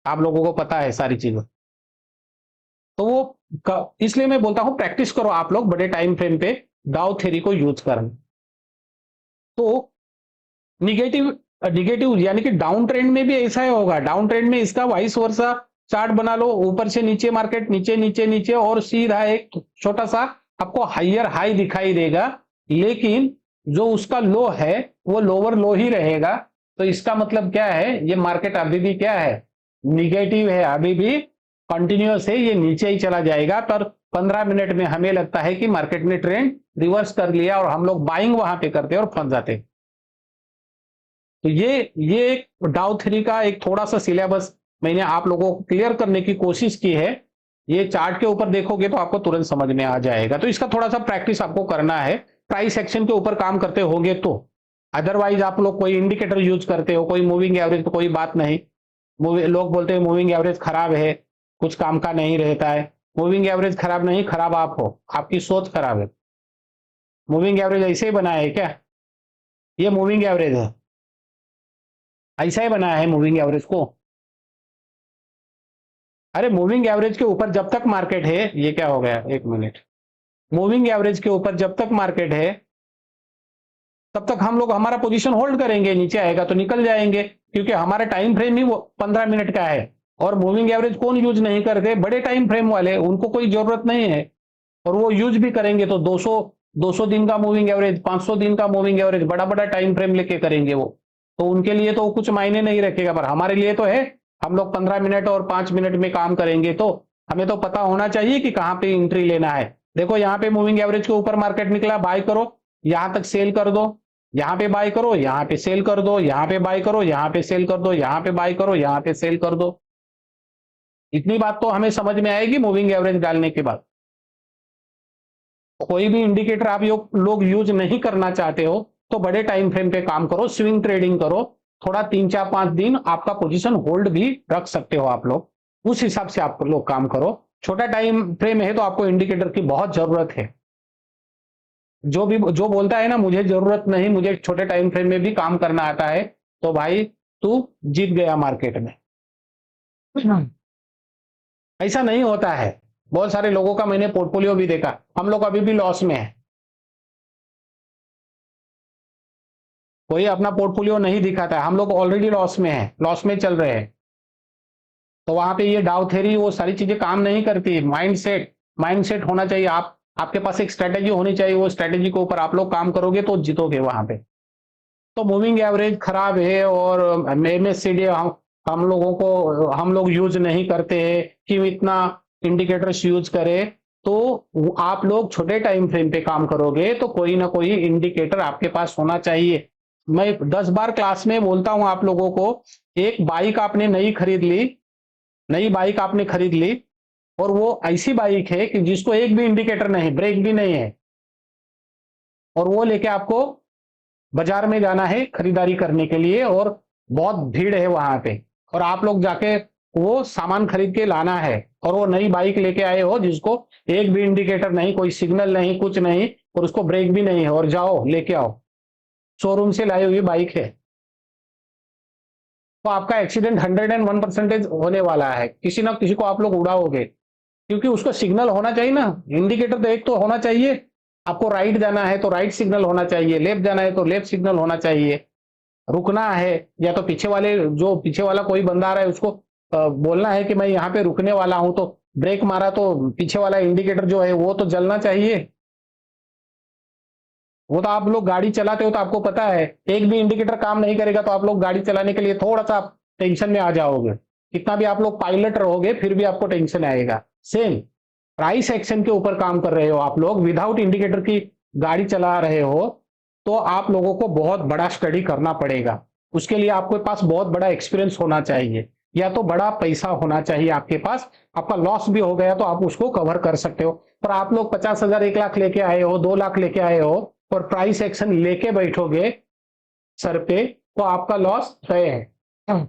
आप लोगों को पता है सारी चीजें। तो वो इसलिए मैं बोलता हूं प्रैक्टिस करो आप लोग बड़े टाइम फ्रेम पे डाउ थ्योरी को यूज करें। तो निगेटिव निगेटिव यानी कि डाउन ट्रेंड में भी ऐसा ही होगा, डाउन ट्रेंड में इसका वाइस वर्सा चार्ट बना लो, ऊपर से नीचे मार्केट, नीचे नीचे नीचे और सीधा एक छोटा सा आपको हाइयर हाई दिखाई देगा, लेकिन जो उसका लो है वो लोअर लो ही रहेगा। तो इसका मतलब क्या है, ये मार्केट अभी भी क्या है, निगेटिव है, अभी भी कंटिन्यूअस है, ये नीचे ही चला जाएगा। पर 15 मिनट में हमें लगता है कि मार्केट ने ट्रेंड रिवर्स कर लिया और हम लोग बाइंग वहां पे करते और फंस जाते। तो ये डाउ थ्योरी का एक थोड़ा सा सिलेबस मैंने आप लोगों को क्लियर करने की कोशिश की है। ये चार्ट के ऊपर देखोगे तो आपको तुरंत समझ में आ जाएगा। तो इसका थोड़ा सा प्रैक्टिस आपको करना है, प्राइस एक्शन के ऊपर काम करते होंगे तो। अदरवाइज आप लोग कोई इंडिकेटर यूज करते हो, कोई मूविंग एवरेज, तो कोई बात नहीं। लोग बोलते हैं मूविंग एवरेज खराब है, कुछ काम का नहीं रहता है। मूविंग एवरेज खराब नहीं, खराब आप हो, आपकी सोच खराब है। मूविंग एवरेज ऐसे ही बनाया है क्या? ये मूविंग एवरेज है, ऐसा ही बनाया है मूविंग एवरेज को। अरे मूविंग एवरेज के ऊपर जब तक मार्केट है, ये क्या हो गया, एक मिनट, मूविंग एवरेज के ऊपर जब तक मार्केट है तब तक हम लोग हमारा पोजीशन होल्ड करेंगे, नीचे आएगा तो निकल जाएंगे, क्योंकि हमारा टाइम फ्रेम ही वो 15 मिनट का है। और मूविंग एवरेज कौन यूज नहीं करते? बड़े टाइम फ्रेम वाले, उनको कोई जरूरत नहीं है। और वो यूज भी करेंगे तो 200 दिन का मूविंग एवरेज, 500 दिन का मूविंग एवरेज, बड़ा बड़ा टाइम फ्रेम लेके करेंगे वो, तो उनके लिए तो कुछ मायने नहीं रखेगा। पर हमारे लिए तो है, हम लोग 15 मिनट और 5 मिनट में काम करेंगे, तो हमें तो पता होना चाहिए कि कहां पे एंट्री लेना है। देखो यहाँ पे मूविंग एवरेज के ऊपर मार्केट निकला, बाय करो, यहां तक सेल कर दो, यहाँ पे बाय करो, यहाँ पे सेल कर दो, यहाँ पे बाय करो, यहाँ पे सेल कर दो, यहाँ पे बाय करो, यहाँ पे सेल कर दो। इतनी बात तो हमें समझ में आएगी मूविंग एवरेज डालने के बाद। कोई भी इंडिकेटर आप लोग यूज नहीं करना चाहते हो तो बड़े टाइम फ्रेम पे काम करो, स्विंग ट्रेडिंग करो, थोड़ा 3 4 5 दिन आपका पोजीशन होल्ड भी रख सकते हो आप लोग, उस हिसाब से आप लोग काम करो। छोटा टाइम फ्रेम है तो आपको इंडिकेटर की बहुत जरूरत है। जो बोलता है ना मुझे जरूरत नहीं, मुझे छोटे टाइम फ्रेम में भी काम करना आता है, तो भाई तू जीत गया मार्केट में। ऐसा नहीं होता है, बहुत सारे लोगों का मैंने पोर्टफोलियो भी देखा, हम लोग अभी भी लॉस में है। कोई अपना पोर्टफोलियो नहीं दिखाता है, हम लोग ऑलरेडी लॉस में है, लॉस में चल रहे हैं। तो वहां पे ये डाउ थ्योरी वो सारी चीजें काम नहीं करती। माइंडसेट होना चाहिए, आपके पास एक स्ट्रेटेजी होनी चाहिए, वो स्ट्रेटेजी के ऊपर आप लोग काम करोगे तो जीतोगे वहां पे। तो मूविंग एवरेज खराब है और MACD हम लोग यूज नहीं करते हैं, क्यों इतना इंडिकेटर्स यूज करें? तो आप लोग छोटे टाइम फ्रेम पे काम करोगे तो कोई ना कोई इंडिकेटर आपके पास होना चाहिए। मैं 10 बार क्लास में बोलता हूं आप लोगों को, एक बाइक आपने नई बाइक आपने खरीद ली और वो ऐसी बाइक है कि जिसको एक भी इंडिकेटर नहीं, ब्रेक भी नहीं है, और वो लेके आपको बाजार में जाना है खरीदारी करने के लिए और बहुत भीड़ है वहां पे, और आप लोग जाके वो सामान खरीद के लाना है, और वो नई बाइक लेके आए हो जिसको एक भी इंडिकेटर नहीं, कोई सिग्नल नहीं, कुछ नहीं, और उसको ब्रेक भी नहीं है, और जाओ लेके आओ, शोरूम से लाई हुई बाइक है, तो आपका एक्सीडेंट 101% होने वाला है। किसी ना किसी को आप लोग उड़ाओगे, क्योंकि उसको सिग्नल होना चाहिए ना, इंडिकेटर तो एक तो होना चाहिए। आपको राइट जाना है तो राइट सिग्नल होना चाहिए, लेफ्ट जाना है तो लेफ्ट सिग्नल होना चाहिए, रुकना है या तो पीछे वाले, जो पीछे वाला कोई बंदा आ रहा है उसको बोलना है कि मैं यहाँ पे रुकने वाला हूं, तो ब्रेक मारा तो पीछे वाला इंडिकेटर जो है वो तो जलना चाहिए। वो तो आप लोग गाड़ी चलाते हो तो आपको पता है, एक भी इंडिकेटर काम नहीं करेगा तो आप लोग गाड़ी चलाने के लिए थोड़ा सा आप टेंशन में आ जाओगे, कितना भी आप लोग पायलट रहोगे फिर भी आपको टेंशन आएगा। सेम प्राइस एक्शन के ऊपर काम कर रहे हो आप लोग, विदाउट इंडिकेटर की गाड़ी चला रहे हो, तो आप लोगों को बहुत बड़ा स्टडी करना पड़ेगा। उसके लिए आपके पास बहुत बड़ा एक्सपीरियंस होना चाहिए, या तो बड़ा पैसा होना चाहिए आपके पास, आपका लॉस भी हो गया तो आप उसको कवर कर सकते हो। पर आप लोग 50,000 1 लाख लेके आए हो, 2 लाख लेके आए हो, और प्राइस एक्शन लेके बैठोगे सर पे, तो आपका लॉस तय है।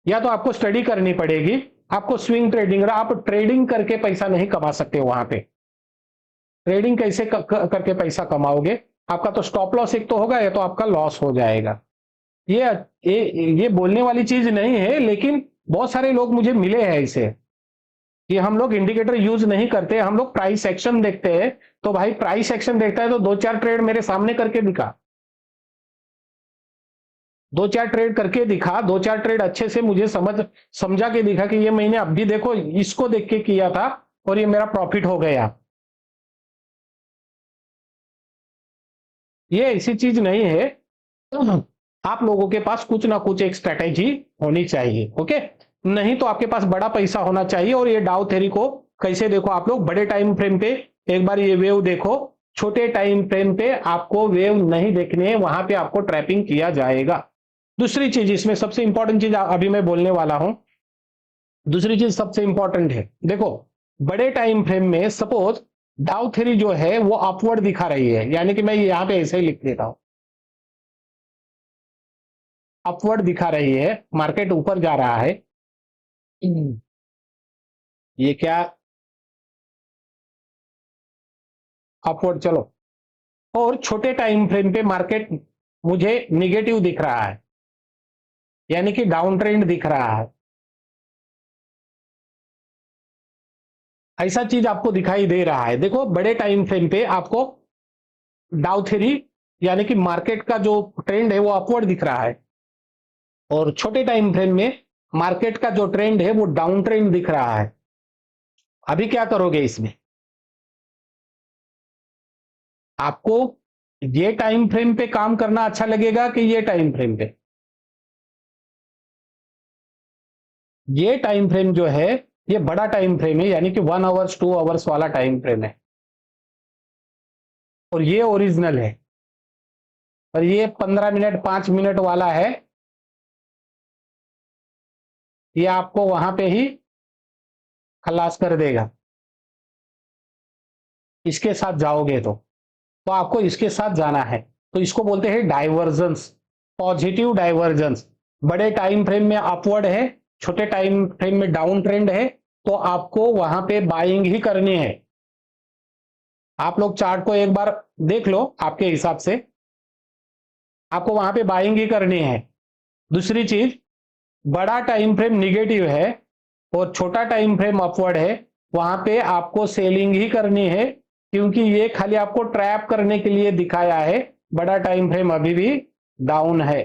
या तो आपको स्टडी करनी पड़ेगी, आपको स्विंग ट्रेडिंग, आप ट्रेडिंग करके पैसा नहीं कमा सकते हो वहां पे। ट्रेडिंग कैसे करके पैसा कमाओगे? आपका तो स्टॉप लॉस एक तो होगा, या तो आपका लॉस हो जाएगा। ये बोलने वाली चीज नहीं है, लेकिन बहुत सारे लोग मुझे मिले हैं ऐसे कि हम लोग इंडिकेटर यूज नहीं करते, हम लोग प्राइस एक्शन देखते हैं। तो भाई प्राइस एक्शन देखता है तो 2-4 ट्रेड मेरे सामने करके दिखा, 2-4 ट्रेड करके दिखा, 2-4 ट्रेड अच्छे से मुझे समझा के दिखा कि ये मैंने अब भी देखो इसको देख के किया था और ये मेरा प्रॉफिट हो गया। ये ऐसी चीज नहीं है, आप लोगों के पास कुछ ना कुछ एक स्ट्रेटेजी होनी चाहिए। ओके, नहीं तो आपके पास बड़ा पैसा होना चाहिए। और ये डाउ थ्योरी को कैसे देखो आप लोग, बड़े टाइम फ्रेम पे एक बार ये वेव देखो, छोटे टाइम फ्रेम पे आपको वेव नहीं देखने हैं, वहां पे आपको ट्रैपिंग किया जाएगा। दूसरी चीज इसमें सबसे इंपॉर्टेंट चीज अभी मैं बोलने वाला हूं, दूसरी चीज सबसे इंपॉर्टेंट है, देखो बड़े टाइम फ्रेम में सपोज डाउ थ्योरी जो है वो अपवर्ड दिखा रही है, यानी कि मैं यहां पे ऐसे ही लिख देता हूं, अपवर्ड दिखा रही है, मार्केट ऊपर जा रहा है। ये क्या, अपवर्ड चलो, और छोटे टाइम फ्रेम पे मार्केट मुझे निगेटिव दिख रहा है, यानी कि डाउन ट्रेंड दिख रहा है। ऐसा चीज आपको दिखाई दे रहा है। देखो बड़े टाइम फ्रेम पे आपको डाउ थ्योरी यानी कि मार्केट का जो ट्रेंड है वो अपवर्ड दिख रहा है, और छोटे टाइम फ्रेम में मार्केट का जो ट्रेंड है वो डाउन ट्रेंड दिख रहा है। अभी क्या करोगे इसमें, आपको ये टाइम फ्रेम पे काम करना अच्छा लगेगा कि ये टाइम फ्रेम पे? ये टाइम फ्रेम जो है ये बड़ा टाइम फ्रेम है, यानी कि 1 आवर्स 2 आवर्स वाला टाइम फ्रेम है, और ये ओरिजिनल है। और ये 15 मिनट 5 मिनट वाला है, ये आपको वहां पे ही खलास कर देगा, इसके साथ जाओगे तो आपको इसके साथ जाना है। तो इसको बोलते हैं डाइवर्जेंस, पॉजिटिव डाइवर्जेंस। बड़े टाइम फ्रेम में अपवर्ड है, छोटे टाइम फ्रेम में डाउन ट्रेंड है, तो आपको वहां पे बाइंग ही करनी है। आप लोग चार्ट को एक बार देख लो, आपके हिसाब से आपको वहां पे बाइंग ही करनी है। दूसरी चीज, बड़ा टाइम फ्रेम निगेटिव है और छोटा टाइम फ्रेम अपवर्ड है, वहां पे आपको सेलिंग ही करनी है, क्योंकि ये खाली आपको ट्रैप करने के लिए दिखाया है। बड़ा टाइम फ्रेम अभी भी डाउन है।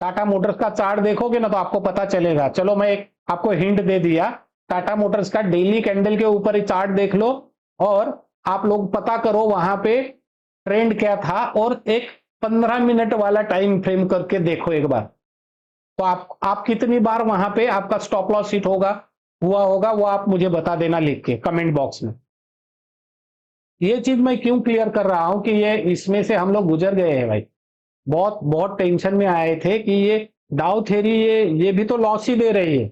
टाटा मोटर्स का चार्ट देखोगे ना तो आपको पता चलेगा। चलो मैं एक आपको हिंट दे दिया, टाटा मोटर्स का डेली कैंडल के ऊपर ही चार्ट देख लो, और आप लोग पता करो वहां पे ट्रेंड क्या था, और एक 15 मिनट वाला टाइम फ्रेम करके देखो एक बार, तो आप कितनी बार वहां पे आपका स्टॉप लॉस हिट हुआ होगा वो आप मुझे बता देना लिख के कमेंट बॉक्स में। ये चीज मैं क्यों क्लियर कर रहा हूं कि ये इसमें से हम लोग गुजर गए हैं भाई, बहुत बहुत टेंशन में आए थे कि ये डाउ थ्योरी ये भी तो लॉस ही दे रही है,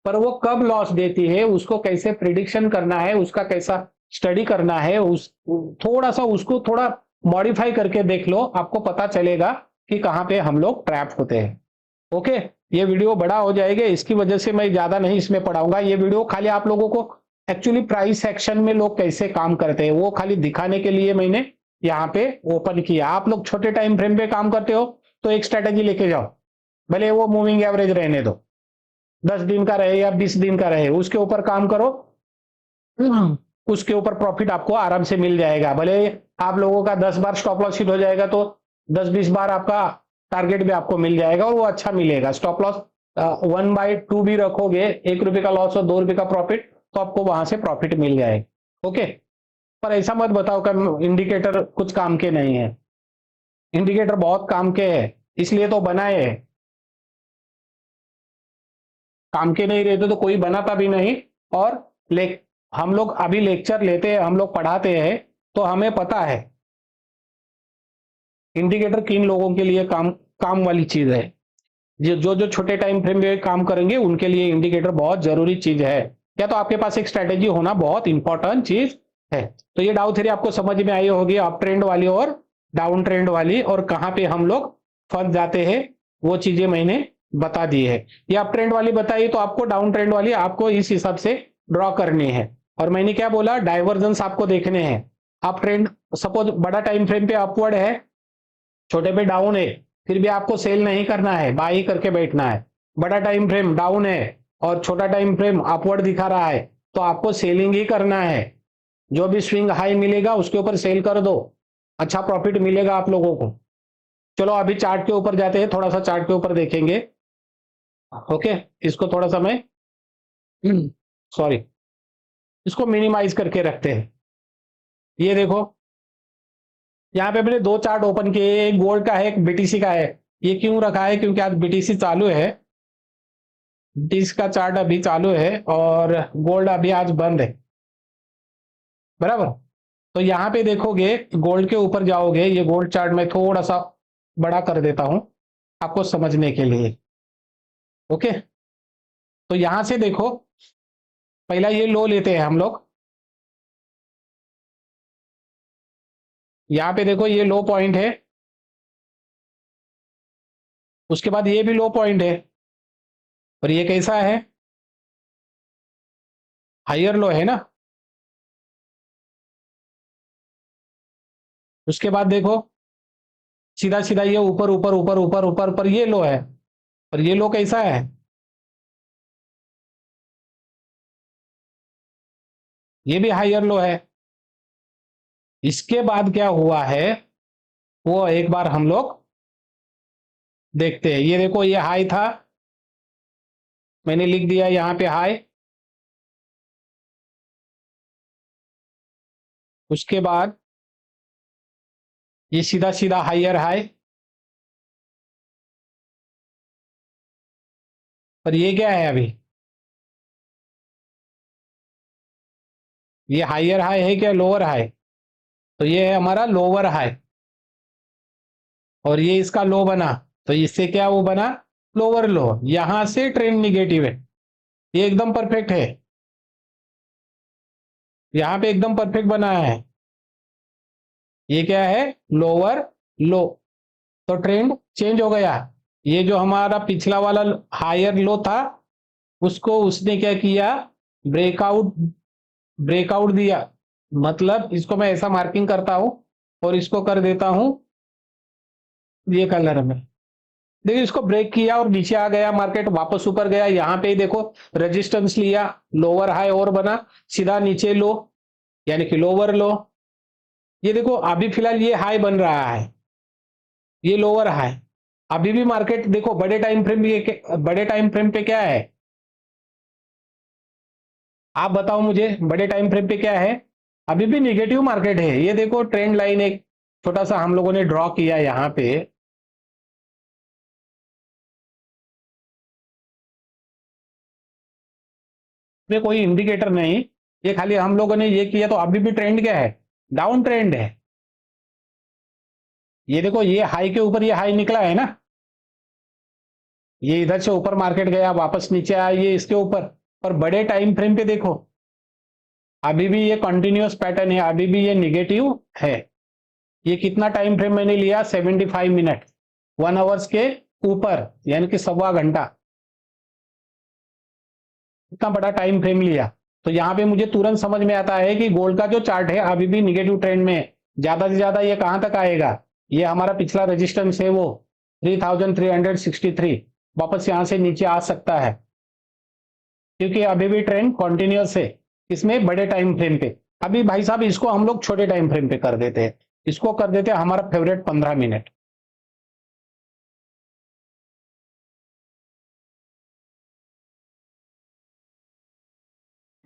पर वो कब लॉस देती है, उसको कैसे प्रिडिक्शन करना है, उसका कैसा स्टडी करना है, उस थोड़ा सा उसको थोड़ा मॉडिफाई करके देख लो, आपको पता चलेगा कि कहाँ पे हम लोग ट्रैप होते हैं। ओके, ये वीडियो बड़ा हो जाएगा, इसकी वजह से मैं ज्यादा नहीं इसमें पढ़ाऊंगा। ये वीडियो खाली आप लोगों को एक्चुअली प्राइस सेक्शन में लोग कैसे काम करते हैं वो खाली दिखाने के लिए मैंने यहाँ पे ओपन किया। आप लोग छोटे टाइम फ्रेम पे काम करते हो तो एक स्ट्रेटेजी लेके जाओ, भले वो मूविंग एवरेज रहने दो, 10 दिन का रहे या 20 दिन का रहे, उसके ऊपर काम करो, उसके ऊपर प्रॉफिट आपको आराम से मिल जाएगा। भले आप लोगों का 10 बार स्टॉप लॉस हिट हो जाएगा तो 10-20 बार आपका टारगेट भी आपको मिल जाएगा और वो अच्छा मिलेगा। स्टॉप लॉस 1/2 भी रखोगे, ₹1 का लॉस और ₹2 का प्रॉफिट, तो आपको वहां से प्रॉफिट मिल जाएगा। ओके, पर ऐसा मत बताओ कि इंडिकेटर कुछ काम के नहीं है। इंडिकेटर बहुत काम के है, इसलिए तो बनाए हैं। काम के नहीं रहते तो कोई बनाता भी नहीं। और हम लोग अभी लेक्चर लेते हैं, हम लोग पढ़ाते हैं, तो हमें पता है इंडिकेटर किन लोगों के लिए काम वाली चीज है। जो छोटे टाइम फ्रेम में काम करेंगे उनके लिए इंडिकेटर बहुत जरूरी चीज है। या तो आपके पास एक स्ट्रेटेजी होना बहुत इंपॉर्टेंट चीज है। तो ये डाउ थ्योरी आपको समझ में आई होगी, अप ट्रेंड वाली और डाउन ट्रेंड वाली, और कहां पे हम लोग फंस जाते हैं वो चीजें मैंने बता दी है। ये अप ट्रेंड वाली बताई तो आपको डाउन ट्रेंड वाली आपको इस हिसाब से ड्रॉ करनी है। और मैंने क्या बोला, डाइवर्जेंस आपको देखने हैं। अप ट्रेंड सपोज बड़ा टाइम फ्रेम पे अपवर्ड है, छोटे पे डाउन है, फिर भी आपको सेल नहीं करना है, बाय ही करके बैठना है। बड़ा टाइम फ्रेम डाउन है और छोटा टाइम फ्रेम अपवर्ड दिखा रहा है तो आपको सेलिंग ही करना है। जो भी स्विंग हाई मिलेगा उसके ऊपर सेल कर दो, अच्छा प्रॉफिट मिलेगा आप लोगों को। चलो अभी चार्ट के ऊपर जाते हैं, थोड़ा सा चार्ट के ऊपर देखेंगे। ओके, इसको थोड़ा सा मैं सॉरी इसको मिनिमाइज करके रखते हैं। ये देखो, यहाँ पे मैंने 2 चार्ट ओपन किए, एक गोल्ड का है एक बीटीसी का है। ये क्यों रखा है, क्योंकि आज बीटीसी चालू है, बीटीसी का चार्ट अभी चालू है और गोल्ड अभी आज बंद है, बराबर। तो यहाँ पे देखोगे, गोल्ड के ऊपर जाओगे, ये गोल्ड चार्ट में थोड़ा सा बड़ा कर देता हूं आपको समझने के लिए। ओके, तो यहां से देखो, पहला ये लो लेते हैं हम लोग। यहाँ पे देखो ये लो पॉइंट है, उसके बाद ये भी लो पॉइंट है, और ये कैसा है, हायर लो है ना। उसके बाद देखो सीधा सीधा ये ऊपर ऊपर ऊपर ऊपर ऊपर पर ये लो है, और ये लो कैसा है, ये भी हायर लो है। इसके बाद क्या हुआ है वो एक बार हम लोग देखते हैं। ये देखो, ये हाई था, मैंने लिख दिया यहां पे हाई। उसके बाद ये सीधा सीधा हायर हाई, और ये क्या है अभी, ये हायर हाई है क्या लोअर हाई, तो ये है हमारा लोअर हाई, और ये इसका लो बना, तो इससे क्या वो बना लोअर लो। यहां से ट्रेंड निगेटिव है, ये एकदम परफेक्ट है, यहां पे एकदम परफेक्ट बना है। ये क्या है लोअर लो, तो ट्रेंड चेंज हो गया। ये जो हमारा पिछला वाला हायर लो था उसको उसने क्या किया, ब्रेकआउट ब्रेकआउट दिया। मतलब इसको मैं ऐसा मार्किंग करता हूं और इसको कर देता हूं ये कलर में। देखिए इसको ब्रेक किया और नीचे आ गया, मार्केट वापस ऊपर गया। यहां पे ही देखो रेजिस्टेंस लिया, लोअर हाई और बना, सीधा नीचे लो यानी कि लोअर लो। ये देखो अभी फिलहाल ये हाई बन रहा है, ये लोअर हाई। अभी भी मार्केट देखो बड़े टाइम फ्रेम पे क्या है, आप बताओ मुझे, बड़े टाइम फ्रेम पे क्या है, अभी भी निगेटिव मार्केट है। ये देखो ट्रेंड लाइन एक छोटा सा हम लोगों ने ड्रॉ किया यहां पे, में कोई इंडिकेटर नहीं, ये खाली हम लोगों ने ये किया, तो अभी भी ट्रेंड क्या है डाउन ट्रेंड है। ये देखो ये हाई के ऊपर ये हाई निकला है ना, ये इधर से ऊपर मार्केट गया वापस नीचे आया ये इसके ऊपर। पर बड़े टाइम फ्रेम पे देखो अभी भी ये कंटिन्यूअस पैटर्न है, अभी भी ये निगेटिव है। ये कितना टाइम फ्रेम मैंने लिया, 75 मिनट, 1 आवर्स के ऊपर, यानी कि सवा घंटा, इतना बड़ा टाइम फ्रेम लिया। तो यहाँ पे मुझे तुरंत समझ में आता है कि गोल्ड का जो चार्ट है अभी भी निगेटिव ट्रेंड में है। ज्यादा से ज्यादा ये कहां तक आएगा, ये हमारा पिछला रेजिस्टेंस है वो 3363, वापस यहां से नीचे आ सकता है, क्योंकि अभी भी ट्रेंड कॉन्टिन्यूअस है। इसमें बड़े टाइम फ्रेम पे। अभी भाई साहब इसको हम लोग छोटे टाइम फ्रेम पे कर देते हैं, इसको कर देते हैं हमारा फेवरेट 15 मिनट।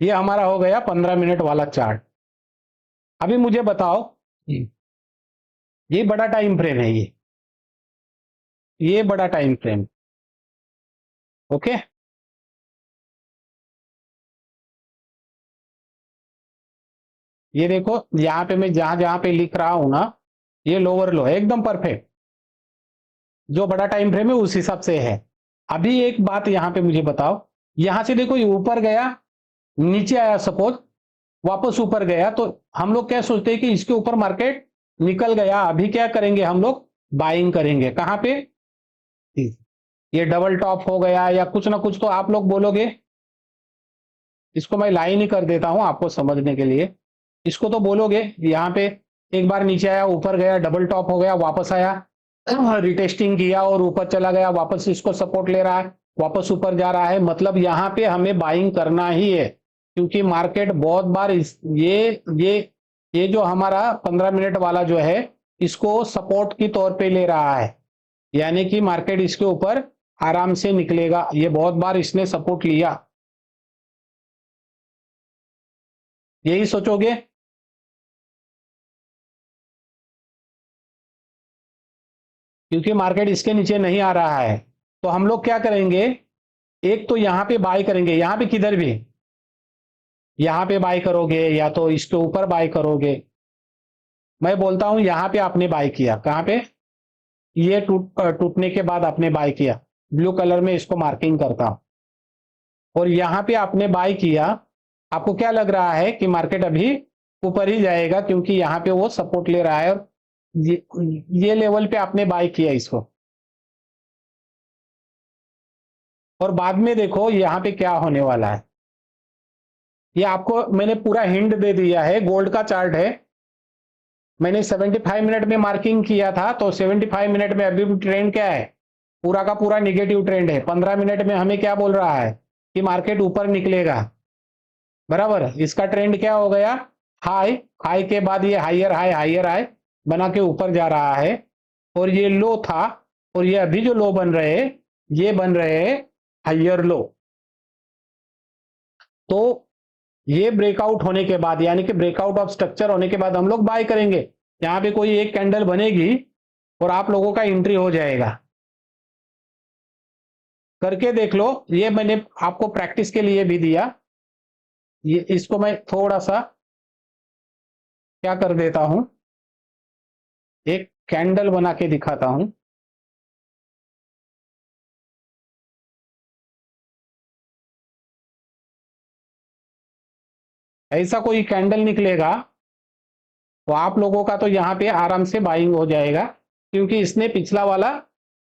ये हमारा हो गया 15 मिनट वाला चार्ट। अभी मुझे बताओ, ये बड़ा टाइम फ्रेम है, ये बड़ा टाइम फ्रेम, ओके। ये देखो यहाँ पे मैं जहां जहां पे लिख रहा हूं ना, ये लोअर लो है एकदम परफेक्ट, जो बड़ा टाइम फ्रेम है उस हिसाब से है। अभी एक बात यहाँ पे मुझे बताओ, यहां से देखो ये ऊपर गया, नीचे आया सपोज, वापस ऊपर गया, तो हम लोग क्या सोचते हैं कि इसके ऊपर मार्केट निकल गया, अभी क्या करेंगे हम लोग, बाइंग करेंगे। कहां पे, ये डबल टॉप हो गया या कुछ ना कुछ तो आप लोग बोलोगे। इसको मैं लाइन ही कर देता हूं आपको समझने के लिए। इसको तो बोलोगे, यहाँ पे एक बार नीचे आया, ऊपर गया, डबल टॉप हो गया, वापस आया, रिटेस्टिंग किया और ऊपर चला गया, वापस इसको सपोर्ट ले रहा है, वापस ऊपर जा रहा है, मतलब यहाँ पे हमें बाइंग करना ही है। क्योंकि मार्केट बहुत बार ये जो हमारा 15 मिनट वाला जो है, इसको सपोर्ट की तौर पे ले रहा है, यानी कि मार्केट इसके ऊपर आराम से निकलेगा। ये बहुत बार इसने सपोर्ट लिया, यही सोचोगे। क्योंकि मार्केट इसके नीचे नहीं आ रहा है, तो हम लोग क्या करेंगे, एक तो यहां पे बाय करेंगे, यहां पे किधर भी, यहां पे बाय करोगे या तो इसके ऊपर बाय करोगे। मैं बोलता हूं यहां पे आपने बाय किया, कहां पे, ये टूटने के बाद आपने बाय किया, ब्लू कलर में इसको मार्किंग करता हूं, और यहां पे आपने बाय किया, आपको क्या लग रहा है कि मार्केट अभी ऊपर ही जाएगा, क्योंकि यहां पे वो सपोर्ट ले रहा है, और ये लेवल पे आपने बाय किया इसको। और बाद में देखो यहाँ पे क्या होने वाला है, ये आपको मैंने पूरा हिंट दे दिया है, गोल्ड का चार्ट है, मैंने 75 मिनट में मार्किंग किया था, तो 75 मिनट में अभी भी ट्रेंड क्या है, पूरा का पूरा निगेटिव ट्रेंड है। 15 मिनट में हमें क्या बोल रहा है कि मार्केट ऊपर निकलेगा, बराबर। इसका ट्रेंड क्या हो गया, हाई, हाई के बाद ये हायर हाई बना के ऊपर जा रहा है, और ये लो था, और ये अभी जो लो बन रहे, ये बन रहे हायर लो। तो ये ब्रेकआउट होने के बाद, यानी कि ब्रेकआउट ऑफ स्ट्रक्चर होने के बाद हम लोग बाय करेंगे। यहां पे कोई एक कैंडल बनेगी और आप लोगों का एंट्री हो जाएगा। करके देख लो, ये मैंने आपको प्रैक्टिस के लिए भी दिया। ये इसको मैं थोड़ा सा क्या कर देता हूं, एक कैंडल बना के दिखाता हूं। ऐसा कोई कैंडल निकलेगा तो आप लोगों का तो यहाँ पे आराम से बाइंग हो जाएगा, क्योंकि इसने पिछला वाला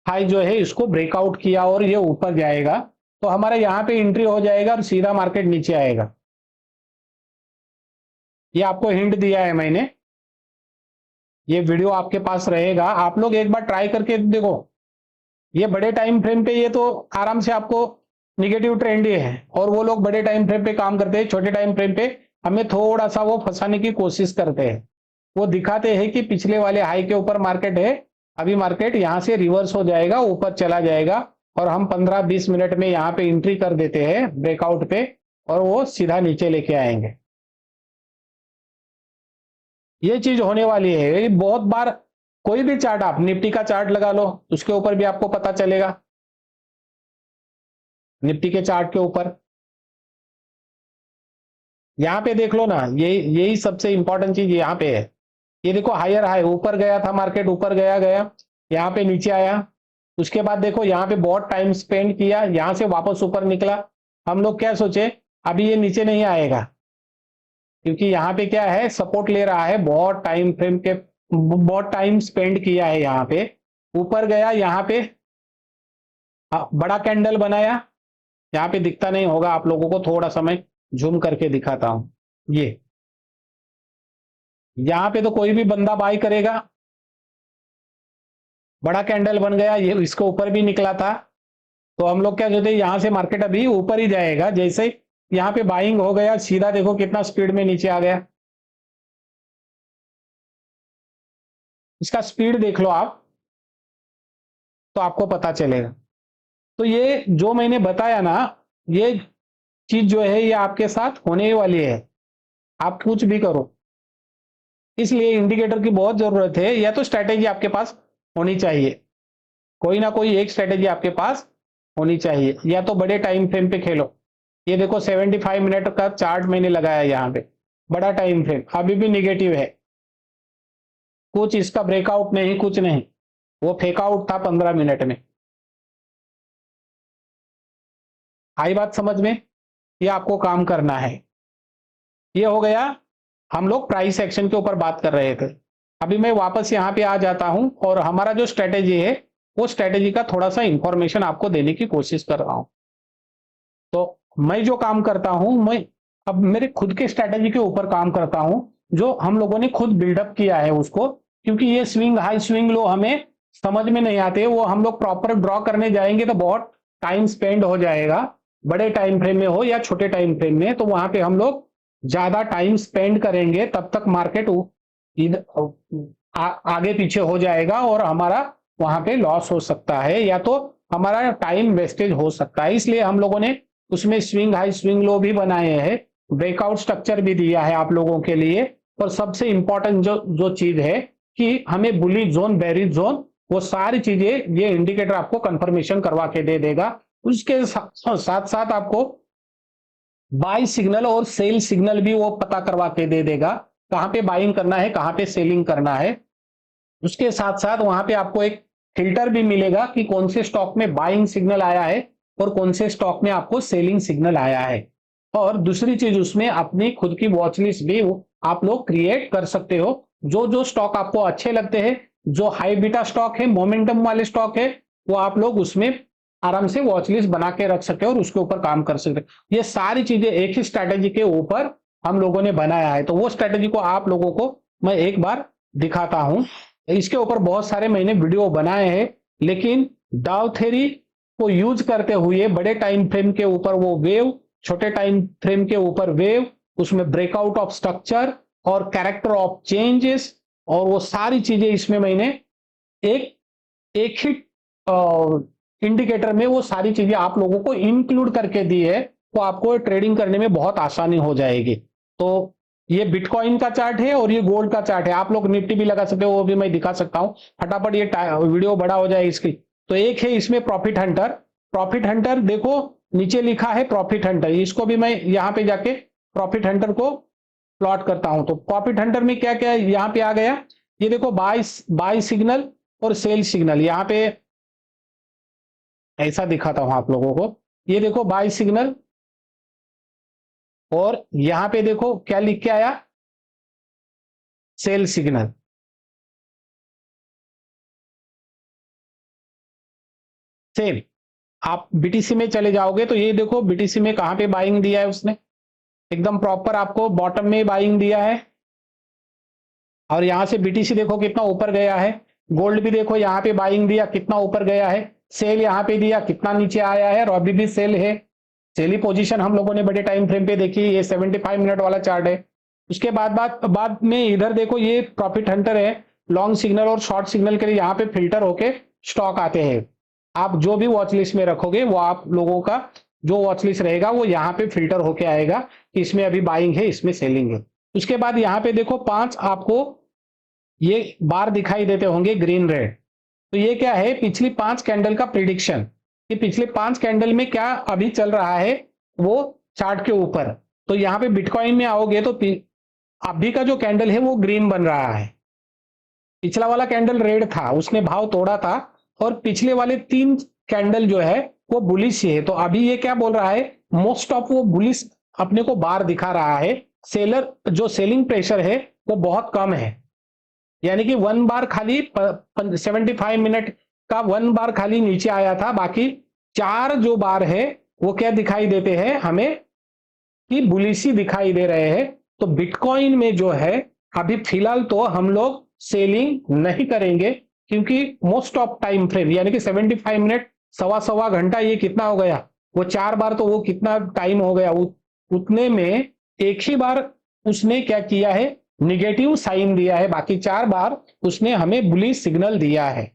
हाई जो है इसको ब्रेकआउट किया और ये ऊपर जाएगा, तो हमारा यहाँ पे एंट्री हो जाएगा और सीधा मार्केट नीचे आएगा। ये आपको हिंट दिया है मैंने, ये वीडियो आपके पास रहेगा, आप लोग एक बार ट्राई करके देखो। ये बड़े टाइम फ्रेम पे ये तो आराम से आपको निगेटिव ट्रेंड ही है, और वो लोग बड़े टाइम फ्रेम पे काम करते हैं, छोटे टाइम फ्रेम पे हमें थोड़ा सा वो फंसाने की कोशिश करते हैं। वो दिखाते हैं कि पिछले वाले हाई के ऊपर मार्केट है, अभी मार्केट यहां से रिवर्स हो जाएगा, ऊपर चला जाएगा, और हम 15-20 मिनट में यहाँ पे एंट्री कर देते हैं ब्रेकआउट पे, और वो सीधा नीचे लेके आएंगे। ये चीज होने वाली है, ये बहुत बार। कोई भी चार्ट, आप निफ्टी का चार्ट लगा लो, उसके ऊपर भी आपको पता चलेगा, निफ्टी के चार्ट के ऊपर यहाँ पे देख लो ना, यही सबसे इंपॉर्टेंट चीज यहाँ पे है। ये देखो हायर हाई, ऊपर गया था मार्केट, ऊपर गया गया, यहाँ पे नीचे आया, उसके बाद देखो यहाँ पे बहुत टाइम स्पेंड किया, यहाँ से वापस ऊपर निकला। हम लोग क्या सोचे, अभी ये नीचे नहीं आएगा, क्योंकि यहाँ पे क्या है, सपोर्ट ले रहा है, बहुत टाइम फ्रेम के, बहुत टाइम स्पेंड किया है यहाँ पे, ऊपर गया, यहाँ पे बड़ा कैंडल बनाया, यहाँ पे दिखता नहीं होगा आप लोगों को, थोड़ा सा मैं जूम करके दिखाता हूं। ये यहाँ पे तो कोई भी बंदा बाई करेगा, बड़ा कैंडल बन गया, ये इसके ऊपर भी निकला था, तो हम लोग क्या सोचते हैं यहां से मार्केट अभी ऊपर ही जाएगा। जैसे यहाँ पे बाइंग हो गया, सीधा देखो कितना स्पीड में नीचे आ गया, इसका स्पीड देख लो आप, तो आपको पता चलेगा। तो ये जो मैंने बताया ना, ये चीज जो है ये आपके साथ होने वाली है, आप कुछ भी करो, इसलिए इंडिकेटर की बहुत जरूरत है। या तो स्ट्रैटेजी आपके पास होनी चाहिए, कोई ना कोई एक स्ट्रैटेजी आपके पास होनी चाहिए, या तो बड़े टाइम फ्रेम पे खेलो। ये देखो 75 मिनट का चार्ट मैंने लगाया यहाँ पे, बड़ा टाइम फ्रेम, अभी भी निगेटिव है, कुछ इसका ब्रेकआउट नहीं, कुछ नहीं, वो फेकआउट था 15 मिनट में। आई बात समझ में? ये आपको काम करना है। ये हो गया, हम लोग प्राइस एक्शन के ऊपर बात कर रहे थे। अभी मैं वापस यहाँ पे आ जाता हूं और हमारा जो स्ट्रेटेजी है वो स्ट्रेटेजी का थोड़ा सा इंफॉर्मेशन आपको देने की कोशिश कर रहा हूं। तो मैं जो काम करता हूं, मैं अब मेरे खुद के स्ट्रेटेजी के ऊपर काम करता हूं, जो हम लोगों ने खुद बिल्डअप किया है उसको, क्योंकि ये स्विंग हाई स्विंग लो हमें समझ में नहीं आते, वो हम लोग प्रॉपर ड्रॉ करने जाएंगे तो बहुत टाइम स्पेंड हो जाएगा, बड़े टाइम फ्रेम में हो या छोटे टाइम फ्रेम में, तो वहां पे हम लोग ज्यादा टाइम स्पेंड करेंगे, तब तक मार्केट आगे पीछे हो जाएगा और हमारा वहां पे लॉस हो सकता है, या तो हमारा टाइम वेस्टेज हो सकता है। इसलिए हम लोगों ने उसमें स्विंग हाई स्विंग लो भी बनाए हैं, ब्रेकआउट स्ट्रक्चर भी दिया है आप लोगों के लिए, और सबसे इंपॉर्टेंट जो जो चीज है कि हमें बुलिश जोन, बेरिश जोन, वो सारी चीजें ये इंडिकेटर आपको कंफर्मेशन करवा के दे देगा। उसके साथ साथ आपको बाई सिग्नल और सेल सिग्नल भी वो पता करवा के दे देगा, कहां पे बाइंग करना है, कहां पे सेलिंग करना है। उसके साथ साथ वहां पे आपको एक फिल्टर भी मिलेगा कि कौन से स्टॉक में बाइंग सिग्नल आया है और कौन से स्टॉक में आपको सेलिंग सिग्नल आया है। और दूसरी चीज, उसमें अपनी खुद की वॉच लिस्ट भी आप लोग क्रिएट कर सकते हो, जो जो स्टॉक आपको अच्छे लगते हैं, जो हाई बीटा स्टॉक है, मोमेंटम वाले स्टॉक है, वो आप लोग उसमें आराम से वॉच लिस्ट बना के रख सकते हो और उसके ऊपर काम कर सकते हो। ये सारी चीजें एक ही स्ट्रैटेजी के ऊपर हम लोगों ने बनाया है, तो वो स्ट्रैटेजी को आप लोगों को मैं एक बार दिखाता हूं। इसके ऊपर बहुत सारे मैंने वीडियो बनाए हैं, लेकिन डाउ थ्योरी को यूज करते हुए बड़े टाइम फ्रेम के ऊपर वो वेव, छोटे टाइम फ्रेम के ऊपर वेव, उसमें ब्रेकआउट ऑफ स्ट्रक्चर और कैरेक्टर ऑफ चेंजेस, और वो सारी चीजें इसमें मैंने एक एक ही इंडिकेटर में वो सारी चीजें आप लोगों को इंक्लूड करके दी है, तो आपको ट्रेडिंग करने में बहुत आसानी हो जाएगी। तो ये बिटकॉइन का चार्ट है और ये गोल्ड का चार्ट है, आप लोग निफ्टी भी लगा सकते हो, वो भी मैं दिखा सकता हूं फटाफट, ये वीडियो बड़ा हो जाए इसकी। तो एक है इसमें प्रॉफिट हंटर, प्रॉफिट हंटर देखो नीचे लिखा है प्रॉफिट हंटर, इसको भी मैं यहां पे जाके प्रॉफिट हंटर को प्लॉट करता हूं। तो प्रॉफिट हंटर में क्या क्या है, यहां पे आ गया, ये देखो बाय सिग्नल और सेल सिग्नल, यहां पे ऐसा दिखाता हूं आप लोगों को, ये देखो बाय सिग्नल, और यहां पे देखो क्या लिख के आया, सेल सिग्नल। सेल, आप बीटीसी में चले जाओगे तो ये देखो बीटीसी में कहां पे बाइंग दिया है उसने, एकदम प्रॉपर आपको बॉटम में बाइंग दिया है, और यहां से बीटीसी देखो कितना ऊपर गया है, गोल्ड भी देखो यहां पे बाइंग दिया कितना ऊपर गया है, सेल यहां पे दिया कितना नीचे आया है, और अभी भी सेल है, सेली पोजीशन हम लोगों ने बड़े टाइम फ्रेम पे देखी, ये 75 मिनट वाला चार्ट है। उसके बाद में इधर देखो ये प्रॉफिट हंटर है, लॉन्ग सिग्नल और शॉर्ट सिग्नल के लिए यहाँ पे फिल्टर होके स्टॉक आते हैं, आप जो भी वॉच लिस्ट में रखोगे वो आप लोगों का जो वॉच लिस्ट रहेगा वो यहाँ पे फिल्टर होके आएगा कि इसमें अभी बाइंग है, इसमें सेलिंग है। उसके बाद यहाँ पे देखो 5 आपको ये बार दिखाई देते होंगे ग्रीन रेड, तो ये क्या है, पिछली 5 कैंडल का प्रिडिक्शन, कि पिछले 5 कैंडल में क्या अभी चल रहा है वो चार्ट के ऊपर। तो यहाँ पे बिटकॉइन में आओगे तो अभी का जो कैंडल है वो ग्रीन बन रहा है, पिछला वाला कैंडल रेड था, उसने भाव तोड़ा था, और पिछले वाले 3 कैंडल जो है वो बुलिश है। तो अभी ये क्या बोल रहा है, मोस्ट ऑफ वो बुलिश अपने को बार दिखा रहा है सेलर जो सेलिंग प्रेशर है वो बहुत कम है, यानी कि 1 बार खाली 75 मिनट का 1 बार खाली नीचे आया था, बाकी 4 जो बार है वो क्या दिखाई देते हैं हमें कि बुलिशी दिखाई दे रहे हैं। तो बिटकॉइन में जो है अभी फिलहाल तो हम लोग सेलिंग नहीं करेंगे, क्योंकि मोस्ट ऑफ टाइम फ्रेम यानी कि 75 मिनट, सवा घंटा, ये कितना हो गया, वो 4 बार, तो वो कितना टाइम हो गया, उतने में एक ही बार उसने क्या किया है, निगेटिव साइन दिया है, बाकी 4 बार उसने हमें बुलिश सिग्नल दिया है।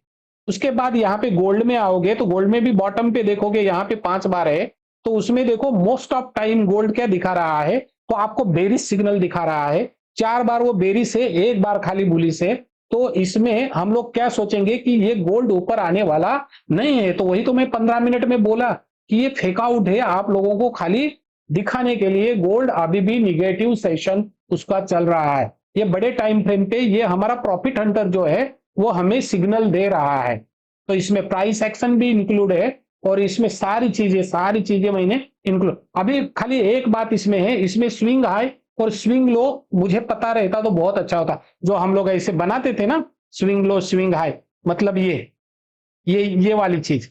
उसके बाद यहाँ पे गोल्ड में आओगे तो गोल्ड में भी बॉटम पे देखोगे, यहाँ पे 5 बार है, तो उसमें देखो मोस्ट ऑफ टाइम गोल्ड क्या दिखा रहा है, तो आपको बेरिश सिग्नल दिखा रहा है। 4 बार वो बेरिश है, 1 बार खाली बुलिश है। तो इसमें हम लोग क्या सोचेंगे कि ये गोल्ड ऊपर आने वाला नहीं है। तो वही तो मैं 15 मिनट में बोला कि ये फेक आउट है, आप लोगों को खाली दिखाने के लिए। गोल्ड अभी भी निगेटिव सेशन उसका चल रहा है। ये बड़े टाइम फ्रेम पे ये हमारा प्रॉफिट हंटर जो है वो हमें सिग्नल दे रहा है। तो इसमें प्राइस एक्शन भी इंक्लूड है और इसमें सारी चीजें मैंने इंक्लूड। अभी खाली एक बात इसमें है, इसमें स्विंग हाई और स्विंग लो मुझे पता रहता तो बहुत अच्छा होता। जो हम लोग ऐसे बनाते थे ना, स्विंग लो स्विंग हाई, मतलब ये वाली चीज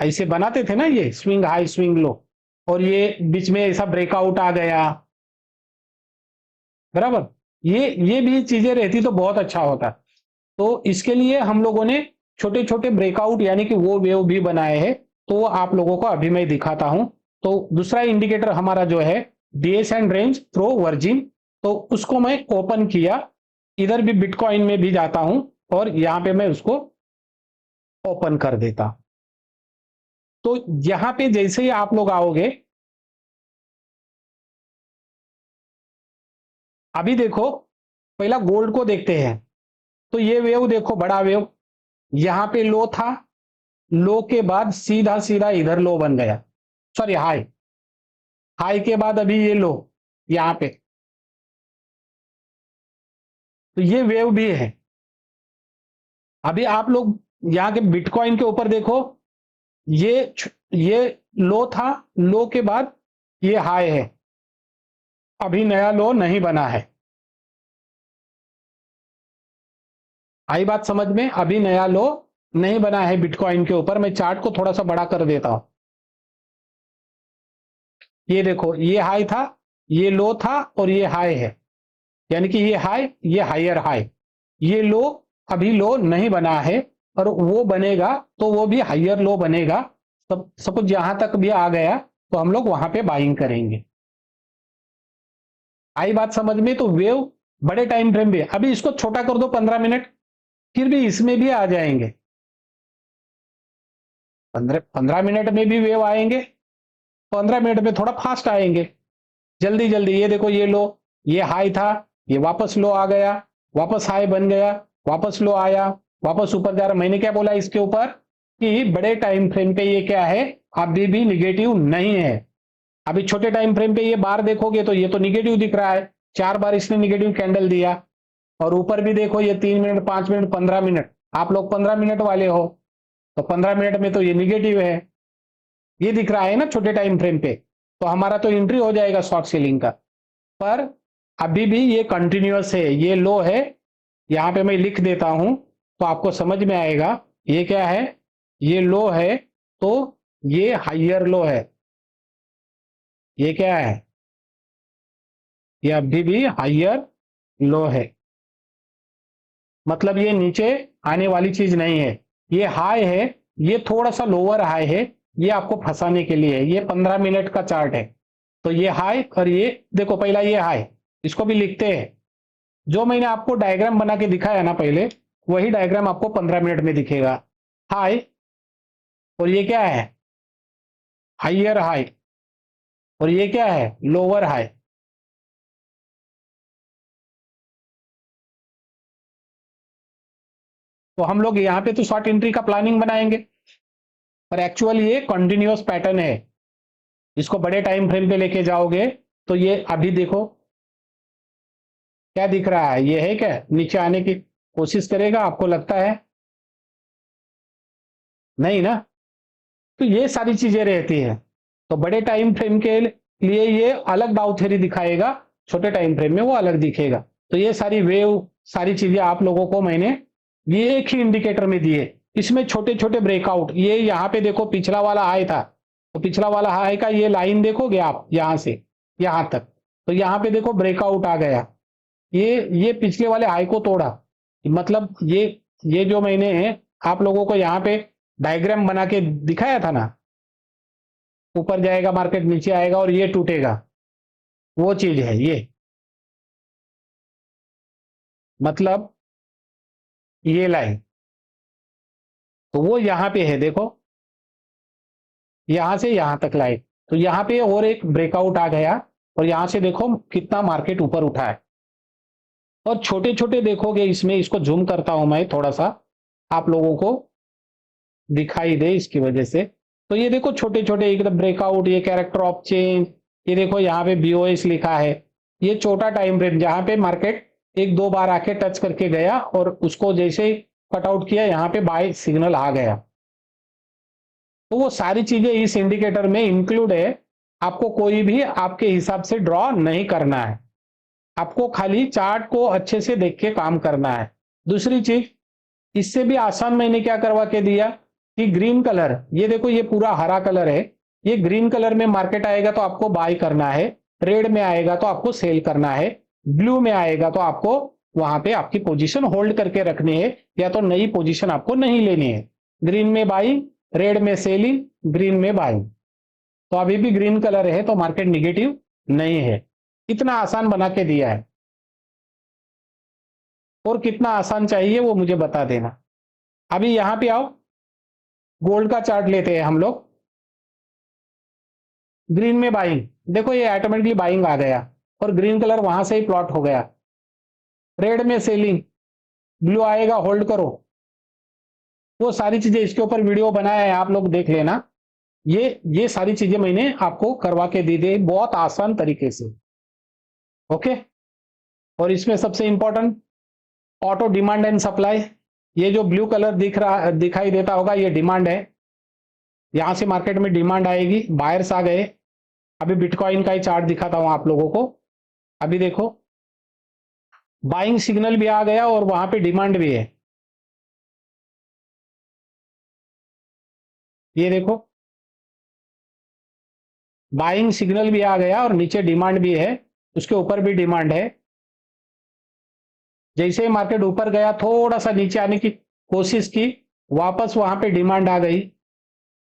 ऐसे बनाते थे ना, ये स्विंग हाई स्विंग लो, और ये बीच में ऐसा ब्रेकआउट आ गया, बराबर, ये भी चीजें रहती तो बहुत अच्छा होता। तो इसके लिए हम लोगों ने छोटे छोटे ब्रेकआउट यानी कि वो वेव भी बनाए हैं, तो वो आप लोगों को अभी मैं दिखाता हूं। तो दूसरा इंडिकेटर हमारा जो है DS and range throw virgin, तो उसको मैं ओपन किया, इधर भी बिटकॉइन में भी जाता हूं और यहां पे मैं उसको ओपन कर देता। तो यहां पे जैसे ही आप लोग आओगे, अभी देखो पहला गोल्ड को देखते हैं। तो ये वेव देखो, बड़ा वेव, यहां पे लो था, लो के बाद सीधा सीधा इधर लो बन गया, सॉरी हाई, हाई के बाद अभी ये लो यहां पे, तो ये वेव भी है। अभी आप लोग यहां के बिटकॉइन के ऊपर देखो, ये लो था, लो के बाद ये हाई है, अभी नया लो नहीं बना है। आई बात समझ में? अभी नया लो नहीं बना है बिटकॉइन के ऊपर। मैं चार्ट को थोड़ा सा बड़ा कर देता हूं। ये देखो, ये हाई था, ये लो था और ये हाई है, यानी कि ये हाई, ये हायर हाई, ये लो अभी लो नहीं बना है, और वो बनेगा तो वो भी हायर लो बनेगा। सपोज यहां तक भी आ गया तो हम लोग वहां पे बाइंग करेंगे। आई बात समझ में? तो वेव बड़े टाइम फ्रेम पे, अभी इसको छोटा कर दो 15 मिनट, फिर भी इसमें भी आ जाएंगे, 15 मिनट में भी वेव आएंगे, 15 मिनट में थोड़ा फास्ट आएंगे, जल्दी जल्दी। ये देखो, ये लो, ये हाई था, ये वापस लो आ गया, वापस हाई बन गया, वापस लो आया, वापस ऊपर जा रहा। मैंने क्या बोला इसके ऊपर कि बड़े टाइम फ्रेम पे ये क्या है, अभी भी निगेटिव नहीं है। अभी छोटे टाइम फ्रेम पे ये बार देखोगे तो ये तो निगेटिव दिख रहा है, 4 बार इसने निगेटिव कैंडल दिया। और ऊपर भी देखो, ये 3 मिनट, 5 मिनट, 15 मिनट, आप लोग 15 मिनट वाले हो, तो 15 मिनट में तो ये निगेटिव है, ये दिख रहा है ना छोटे टाइम फ्रेम पे। तो हमारा तो एंट्री हो जाएगा शॉर्ट सेलिंग का। पर अभी भी ये कंटिन्यूअस है, ये लो है, यहां पे मैं लिख देता हूं तो आपको समझ में आएगा। ये क्या है, ये लो है, तो ये हाइयर लो है, ये क्या है, ये अभी भी हाइयर लो है, मतलब ये नीचे आने वाली चीज नहीं है। ये हाई है, ये थोड़ा सा लोअर हाई है, ये आपको फंसाने के लिए है। ये 15 मिनट का चार्ट है, तो ये हाई और ये देखो, पहला ये हाई, इसको भी लिखते हैं। जो मैंने आपको डायग्राम बना के दिखाया ना पहले, वही डायग्राम आपको 15 मिनट में दिखेगा। हाई, और ये क्या है, हाइयर हाई, और ये क्या है, लोअर हाई। तो हम लोग यहाँ पे तो शॉर्ट एंट्री का प्लानिंग बनाएंगे, पर एक्चुअल ये कंटिन्यूअस पैटर्न है। इसको बड़े टाइम फ्रेम पे लेके जाओगे तो ये अभी देखो क्या दिख रहा है, ये है क्या, नीचे आने की कोशिश करेगा, आपको लगता है? नहीं ना। तो ये सारी चीजें रहती है। तो बड़े टाइम फ्रेम के लिए ये अलग डाउ थ्योरी दिखाएगा, छोटे टाइम फ्रेम में वो अलग दिखेगा। तो ये सारी वेव, सारी चीजें आप लोगों को मैंने ये एक ही इंडिकेटर में दिए। इसमें छोटे छोटे ब्रेकआउट, ये यहाँ पे देखो पिछला वाला हाई था, तो पिछला वाला हाई का ये लाइन देखोगे आप यहां से यहां तक, तो यहाँ पे देखो ब्रेकआउट आ गया, ये पिछले वाले हाई को तोड़ा। मतलब ये जो मैंने आप लोगों को यहाँ पे डायग्राम बना के दिखाया था ना, ऊपर जाएगा मार्केट, नीचे आएगा और ये टूटेगा, वो चीज है ये। मतलब ये लाइन, तो वो यहां पे है, देखो यहां से यहां तक लाइन, तो यहां पे और एक ब्रेकआउट आ गया और यहां से देखो कितना मार्केट ऊपर उठा है। और छोटे छोटे देखोगे इसमें, इसको जूम करता हूं मैं थोड़ा सा, आप लोगों को दिखाई दे इसकी वजह से। तो ये देखो छोटे छोटे एकदम ब्रेकआउट, ये कैरेक्टर ऑफ चेंज, ये देखो यहाँ पे बीओएस लिखा है। ये छोटा टाइम फ्रेम जहां पे मार्केट एक दो बार आके टच करके गया और उसको जैसे ही कट आउट किया, यहाँ पे बाय सिग्नल आ गया। तो वो सारी चीजें इस इंडिकेटर में इंक्लूड है। आपको कोई भी आपके हिसाब से ड्रॉ नहीं करना है, आपको खाली चार्ट को अच्छे से देख के काम करना है। दूसरी चीज, इससे भी आसान मैंने क्या करवा के दिया कि ग्रीन कलर, ये देखो ये पूरा हरा कलर है, ये ग्रीन कलर में मार्केट आएगा तो आपको बाय करना है, रेड में आएगा तो आपको सेल करना है, ब्लू में आएगा तो आपको वहां पे आपकी पोजीशन होल्ड करके रखनी है, या तो नई पोजीशन आपको नहीं लेनी है। ग्रीन में बाइंग, रेड में सेलिंग, ग्रीन में बाइंग। तो अभी भी ग्रीन कलर है तो मार्केट निगेटिव नहीं है। इतना आसान बना के दिया है। और कितना आसान चाहिए वो मुझे बता देना। अभी यहां पे आओ, गोल्ड का चार्ट लेते हैं हम लोग। ग्रीन में बाइंग, देखो ये ऑटोमेटिकली बाइंग आ गया और ग्रीन कलर वहां से ही प्लॉट हो गया। रेड में सेलिंग, ब्लू आएगा होल्ड करो। वो सारी चीजें इसके ऊपर वीडियो बनाया है, आप लोग देख लेना। ये सारी चीजें मैंने आपको करवा के दी थी बहुत आसान तरीके से। ओके। और इसमें सबसे important auto demand and supply, ये जो ब्लू कलर दिखाई देता होगा ये डिमांड है। यहां से मार्केट में डिमांड आएगी, बायर्स आ गए। अभी बिटकॉइन का ही चार्ट दिखाता हूं आप लोगों को। अभी देखो बाइंग सिग्नल भी आ गया और वहां पे डिमांड भी है। ये देखो बाइंग सिग्नल भी आ गया और नीचे डिमांड भी है, उसके ऊपर भी डिमांड है। जैसे ही मार्केट ऊपर गया, थोड़ा सा नीचे आने की कोशिश की, वापस वहां पे डिमांड आ गई।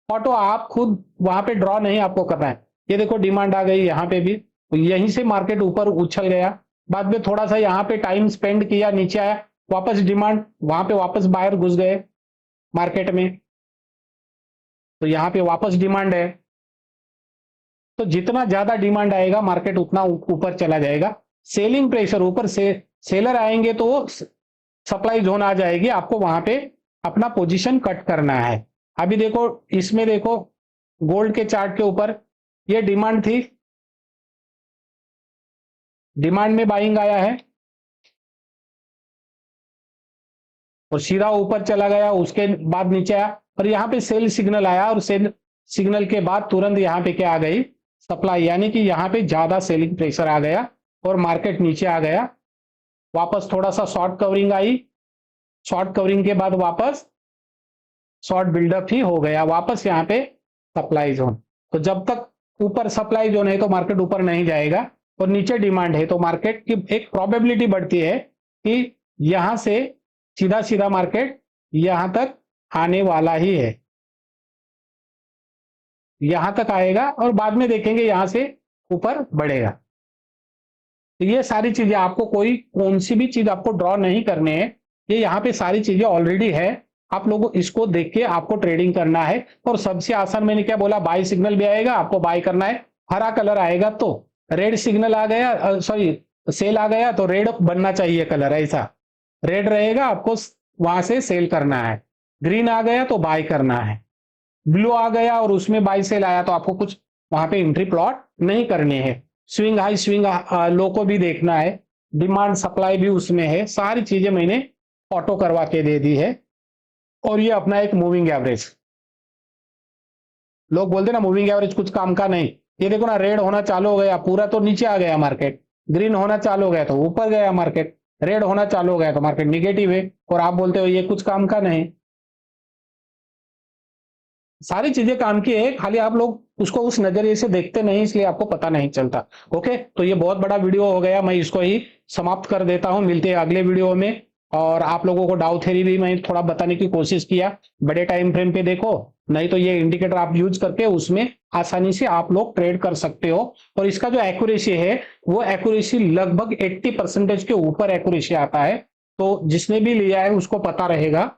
ऑटो आप खुद वहां पे ड्रॉ नहीं आपको करना है। ये देखो डिमांड आ गई यहाँ पे भी, तो यहीं से मार्केट ऊपर उछल गया। बाद में थोड़ा सा यहाँ पे टाइम स्पेंड किया, नीचे आया, वापस डिमांड, वहां पे वापस बायर घुस गए मार्केट में, तो यहाँ पे वापस डिमांड है। तो जितना ज्यादा डिमांड आएगा मार्केट उतना ऊपर चला जाएगा। सेलिंग प्रेशर ऊपर से सेलर आएंगे तो सप्लाई जोन आ जाएगी, आपको वहां पे अपना पोजीशन कट करना है। अभी देखो इसमें देखो गोल्ड के चार्ट के ऊपर ये डिमांड थी, डिमांड में बाइंग आया है और सीधा ऊपर चला गया, उसके बाद नीचे आया और यहाँ पे सेल सिग्नल आया और सेल सिग्नल के बाद तुरंत यहाँ पे क्या आ गई, सप्लाई, यानी कि यहाँ पे ज्यादा सेलिंग प्रेशर आ गया और मार्केट नीचे आ गया। वापस थोड़ा सा शॉर्ट कवरिंग आई, शॉर्ट कवरिंग के बाद वापस शॉर्ट बिल्डअप ही हो गया, वापस यहाँ पे सप्लाई जोन। तो जब तक ऊपर सप्लाई जोन है तो मार्केट ऊपर नहीं जाएगा और नीचे डिमांड है तो मार्केट की एक प्रोबेबिलिटी बढ़ती है कि यहां से सीधा सीधा मार्केट यहां तक आने वाला ही है, यहां तक आएगा और बाद में देखेंगे यहां से ऊपर बढ़ेगा। तो ये सारी चीजें आपको कोई कौन सी भी चीज आपको ड्रॉ नहीं करने हैं, ये यहाँ पे सारी चीजें ऑलरेडी है। आप लोगों इसको देख के आपको ट्रेडिंग करना है। और सबसे आसान मैंने क्या बोला, बाय सिग्नल भी आएगा, आपको बाय करना है। हरा कलर आएगा तो रेड सिग्नल आ गया, सॉरी सेल आ गया तो रेड बनना चाहिए कलर, ऐसा रेड रहेगा, आपको वहां से सेल करना है। ग्रीन आ गया तो बाय करना है, ब्लू आ गया और उसमें बाय सेल आया तो आपको कुछ वहां पे एंट्री प्लॉट नहीं करनी है। स्विंग हाई स्विंग लो को भी देखना है, डिमांड सप्लाई भी उसमें है, सारी चीजें मैंने ऑटो करवा के दे दी है। और ये अपना एक मूविंग एवरेज, लोग बोलते ना मूविंग एवरेज कुछ काम का नहीं, ये देखो ना, रेड होना चालू हो गया, पूरा तो नीचे आ गया मार्केट, ग्रीन होना चालू हो गया तो ऊपर गया मार्केट, रेड होना चालू हो गया तो मार्केट निगेटिव है, और आप बोलते हो ये कुछ काम का नहीं। सारी चीजें काम की है, खाली आप लोग उसको उस नजरिए से देखते नहीं, इसलिए आपको पता नहीं चलता। ओके, तो ये बहुत बड़ा वीडियो हो गया, मैं इसको ही समाप्त कर देता हूं, मिलते हैं अगले वीडियो में। और आप लोगों को डाउ थ्योरी भी मैं थोड़ा बताने की कोशिश किया, बड़े टाइम फ्रेम पे देखो, नहीं तो ये इंडिकेटर आप यूज करके उसमें आसानी से आप लोग ट्रेड कर सकते हो। और इसका जो एक्यूरेसी है, वो एक्यूरेसी लगभग 80% के ऊपर एक्यूरेसी आता है। तो जिसने भी लिया है उसको पता रहेगा,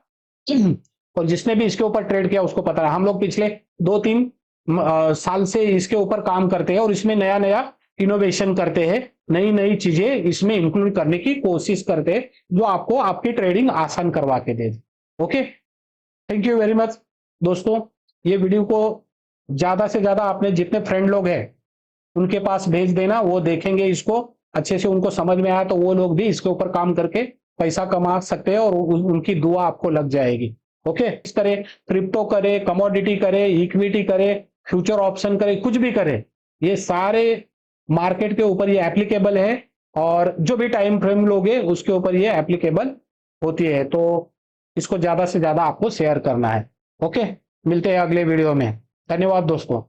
और जिसने भी इसके ऊपर ट्रेड किया उसको पता है। हम लोग पिछले 2-3 साल से इसके ऊपर काम करते हैं और इसमें नया नया इनोवेशन करते हैं, नई नई चीजें इसमें इंक्लूड करने की कोशिश करते हैं, जो आपको आपकी ट्रेडिंग आसान करवा के दे। Okay, thank you very much दोस्तों। ये वीडियो को ज्यादा से ज्यादा अपने जितने फ्रेंड लोग हैं उनके पास भेज देना, वो देखेंगे इसको अच्छे से, उनको समझ में आया तो वो लोग भी इसके ऊपर काम करके पैसा कमा सकते हैं, और उनकी दुआ आपको लग जाएगी। ओके, इस करे, क्रिप्टो करे, कमोडिटी करे, इक्विटी करे, फ्यूचर ऑप्शन करे, कुछ भी करे, ये सारे मार्केट के ऊपर ये एप्लीकेबल है, और जो भी टाइम फ्रेम लोगे उसके ऊपर ये एप्लीकेबल होती है। तो इसको ज्यादा से ज्यादा आपको शेयर करना है। ओके, मिलते हैं अगले वीडियो में। धन्यवाद दोस्तों।